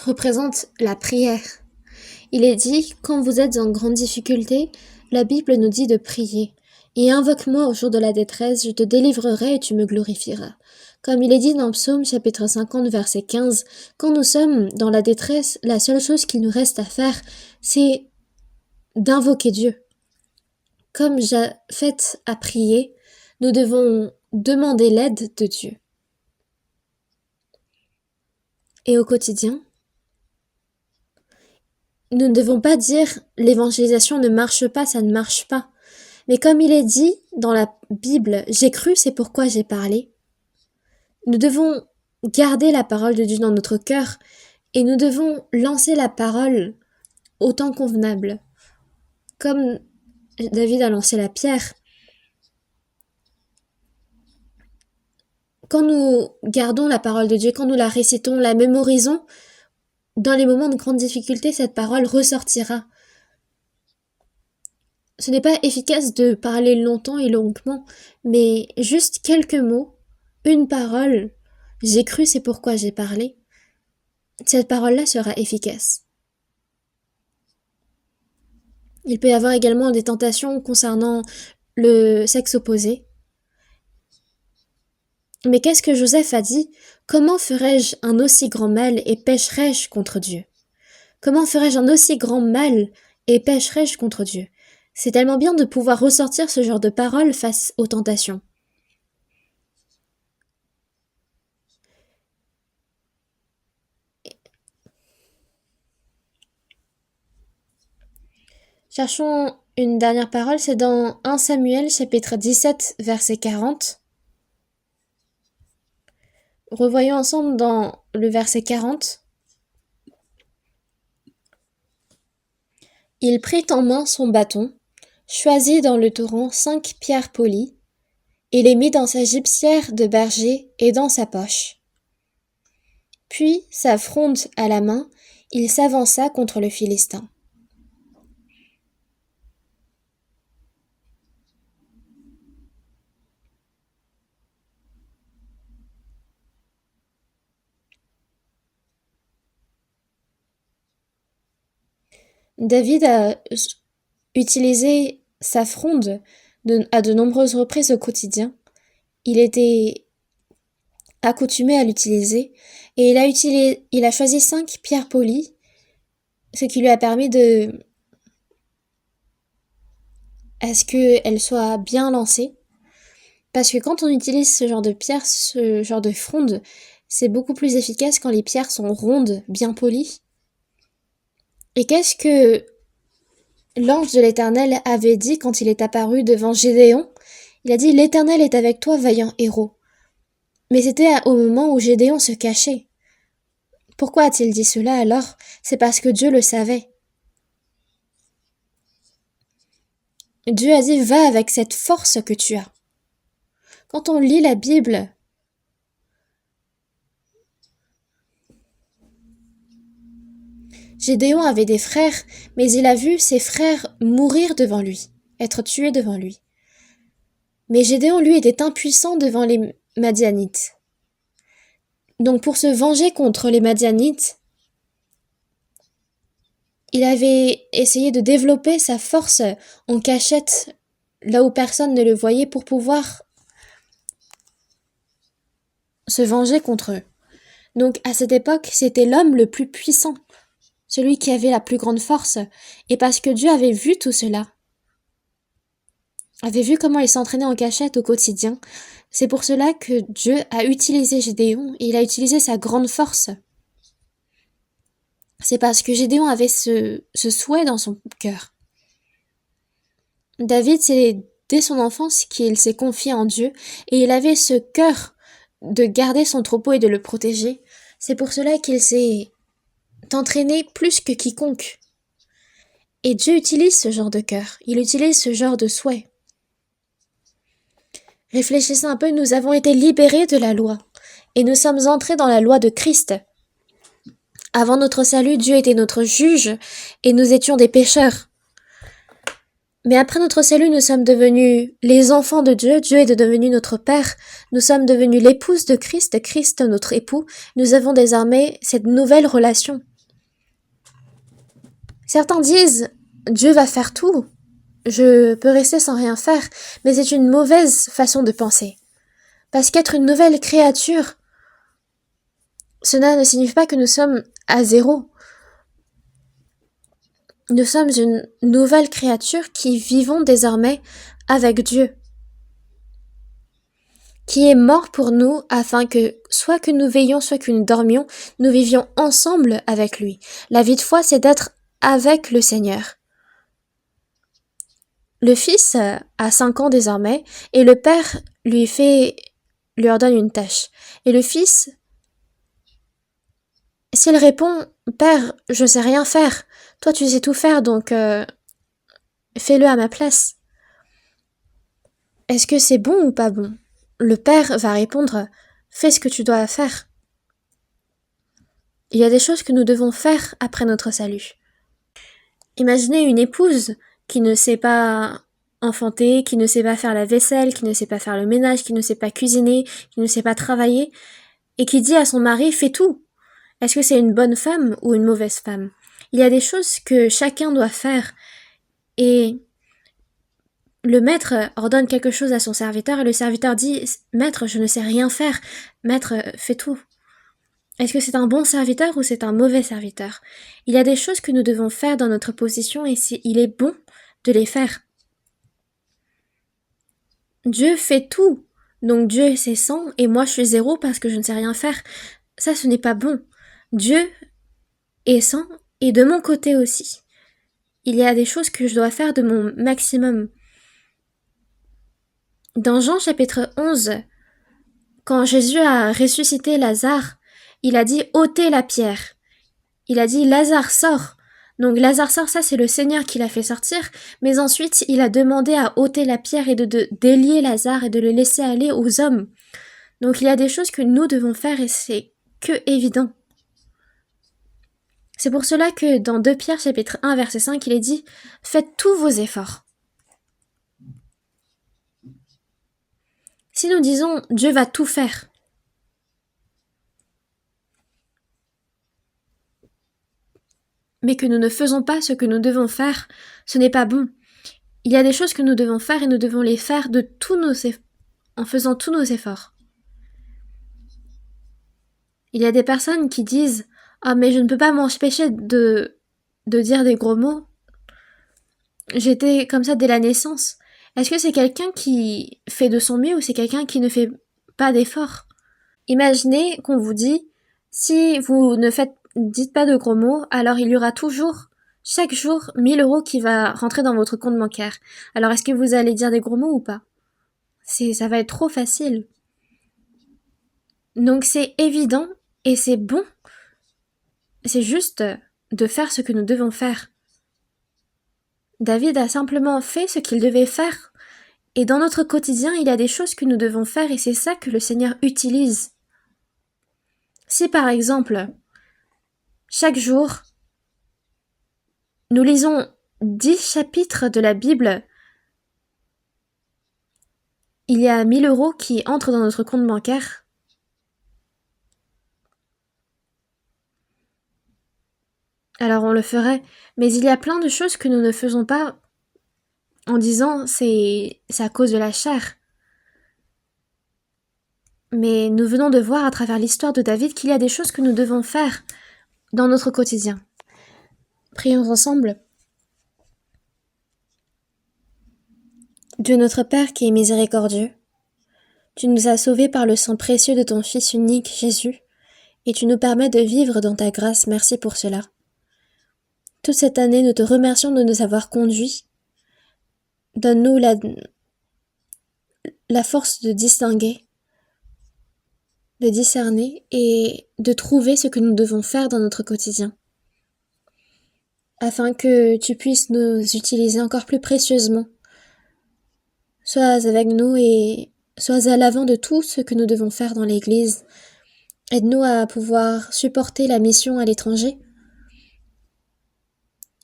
Speaker 1: représente la prière. Il est dit, quand vous êtes en grande difficulté, la Bible nous dit de prier. Et invoque-moi au jour de la détresse, je te délivrerai et tu me glorifieras. Comme il est dit dans Psaume chapitre 50 verset 15, quand nous sommes dans la détresse, la seule chose qu'il nous reste à faire, c'est d'invoquer Dieu. Comme Japheth a prié, nous devons demander l'aide de Dieu. Et au quotidien, nous ne devons pas dire « l'évangélisation ne marche pas, ça ne marche pas ». Mais comme il est dit dans la Bible « j'ai cru, c'est pourquoi j'ai parlé », nous devons garder la parole de Dieu dans notre cœur et nous devons lancer la parole au temps convenable. Comme David a lancé la pierre. Quand nous gardons la parole de Dieu, quand nous la récitons, la mémorisons, dans les moments de grande difficulté, cette parole ressortira. Ce n'est pas efficace de parler longtemps et longuement, mais juste quelques mots une parole, j'ai cru, c'est pourquoi j'ai parlé, cette parole-là sera efficace. Il peut y avoir également des tentations concernant le sexe opposé. Mais qu'est-ce que Joseph a dit? Comment ferais-je un aussi grand mal et pécherais-je contre Dieu? Comment ferais-je un aussi grand mal et pécherais-je contre Dieu? C'est tellement bien de pouvoir ressortir ce genre de paroles face aux tentations. Cherchons une dernière parole, c'est dans 1 Samuel chapitre 17 verset 40. Revoyons ensemble dans le verset 40. Il prit en main son bâton, choisit dans le torrent 5 pierres polies, et les mit dans sa gibecière de berger et dans sa poche. Puis, sa fronde à la main, il s'avança contre le Philistin. David a utilisé sa fronde à de nombreuses reprises au quotidien. Il était accoutumé à l'utiliser et il a choisi 5 pierres polies, ce qui lui a permis à ce qu'elles soient bien lancées. Parce que quand on utilise ce genre de pierre, ce genre de fronde, c'est beaucoup plus efficace quand les pierres sont rondes, bien polies. Et qu'est-ce que l'ange de l'Éternel avait dit quand il est apparu devant Gédéon? Il a dit: «L'Éternel est avec toi, vaillant héros.» Mais c'était au moment où Gédéon se cachait. Pourquoi a-t-il dit cela alors? C'est parce que Dieu le savait. Dieu a dit: «Va avec cette force que tu as.» Quand on lit la Bible, Gédéon avait des frères, mais il a vu ses frères mourir devant lui, être tués devant lui. Mais Gédéon, lui, était impuissant devant les Madianites. Donc pour se venger contre les Madianites, il avait essayé de développer sa force en cachette, là où personne ne le voyait, pour pouvoir se venger contre eux. Donc à cette époque, c'était l'homme le plus puissant, celui qui avait la plus grande force, et parce que Dieu avait vu tout cela, avait vu comment il s'entraînait en cachette au quotidien, c'est pour cela que Dieu a utilisé Gédéon, et il a utilisé sa grande force. C'est parce que Gédéon avait ce souhait dans son cœur. David, c'est dès son enfance qu'il s'est confié en Dieu, et il avait ce cœur de garder son troupeau et de le protéger. C'est pour cela qu'il s'est entraîné plus que quiconque. Et Dieu utilise ce genre de cœur, il utilise ce genre de souhait. Réfléchissez un peu, nous avons été libérés de la loi, et nous sommes entrés dans la loi de Christ. Avant notre salut, Dieu était notre juge, et nous étions des pécheurs. Mais après notre salut, nous sommes devenus les enfants de Dieu, Dieu est devenu notre Père, nous sommes devenus l'épouse de Christ, Christ notre époux, nous avons désormais cette nouvelle relation. Certains disent, Dieu va faire tout, je peux rester sans rien faire, mais c'est une mauvaise façon de penser. Parce qu'être une nouvelle créature, cela ne signifie pas que nous sommes à zéro. Nous sommes une nouvelle créature qui vivons désormais avec Dieu, qui est mort pour nous afin que, soit que nous veillions, soit que nous dormions, nous vivions ensemble avec lui. La vie de foi, c'est d'être avec le Seigneur. Le fils a 5 ans désormais, et le père lui ordonne une tâche. Et le fils, s'il répond, Père, je sais rien faire, toi tu sais tout faire, donc fais-le à ma place. Est-ce que c'est bon ou pas bon? Le père va répondre, fais ce que tu dois faire. Il y a des choses que nous devons faire après notre salut. Imaginez une épouse qui ne sait pas enfanter, qui ne sait pas faire la vaisselle, qui ne sait pas faire le ménage, qui ne sait pas cuisiner, qui ne sait pas travailler, et qui dit à son mari « fais tout ». Est-ce que c'est une bonne femme ou une mauvaise femme? Il y a des choses que chacun doit faire, et le maître ordonne quelque chose à son serviteur, et le serviteur dit « Maître, je ne sais rien faire. Maître, fais tout ». Est-ce que c'est un bon serviteur ou c'est un mauvais serviteur? Il y a des choses que nous devons faire dans notre position et il est bon de les faire. Dieu fait tout. Donc Dieu c'est 100 et moi je suis 0 parce que je ne sais rien faire. Ça, ce n'est pas bon. Dieu est 100 et de mon côté aussi. Il y a des choses que je dois faire de mon maximum. Dans Jean chapitre 11, quand Jésus a ressuscité Lazare, il a dit « ôtez la pierre ». Il a dit « Lazare, sors ». Donc Lazare sort, ça c'est le Seigneur qui l'a fait sortir, mais ensuite il a demandé à ôter la pierre et de délier Lazare et de le laisser aller aux hommes. Donc il y a des choses que nous devons faire et c'est que évident. C'est pour cela que dans 2 Pierre chapitre 1 verset 5 il est dit « Faites tous vos efforts ». Si nous disons « Dieu va tout faire », mais que nous ne faisons pas ce que nous devons faire, ce n'est pas bon. Il y a des choses que nous devons faire et nous devons les faire en faisant tous nos efforts. Il y a des personnes qui disent « Ah mais je ne peux pas m'empêcher de dire des gros mots. J'étais comme ça dès la naissance. » Est-ce que c'est quelqu'un qui fait de son mieux ou c'est quelqu'un qui ne fait pas d'efforts? Imaginez qu'on vous dit « Si vous ne dites pas de gros mots, alors il y aura toujours, chaque jour, 1000 € qui va rentrer dans votre compte bancaire. » Alors est-ce que vous allez dire des gros mots ou pas? Ça va être trop facile. Donc c'est évident et c'est bon. C'est juste de faire ce que nous devons faire. David a simplement fait ce qu'il devait faire. Et dans notre quotidien, il y a des choses que nous devons faire et c'est ça que le Seigneur utilise. Si par exemple, chaque jour, nous lisons 10 chapitres de la Bible, il y a 1000 € qui entrent dans notre compte bancaire. Alors on le ferait, mais il y a plein de choses que nous ne faisons pas en disant c'est à cause de la chair. Mais nous venons de voir à travers l'histoire de David qu'il y a des choses que nous devons faire dans notre quotidien. Prions ensemble. Dieu notre Père qui est miséricordieux, tu nous as sauvés par le sang précieux de ton Fils unique Jésus, et tu nous permets de vivre dans ta grâce, merci pour cela. Toute cette année, nous te remercions de nous avoir conduits. Donne-nous la force de distinguer, de discerner et de trouver ce que nous devons faire dans notre quotidien, afin que tu puisses nous utiliser encore plus précieusement. Sois avec nous et sois à l'avant de tout ce que nous devons faire dans l'Église. Aide-nous à pouvoir supporter la mission à l'étranger.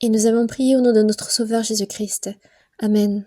Speaker 1: Et nous avons prié au nom de notre Sauveur Jésus-Christ. Amen.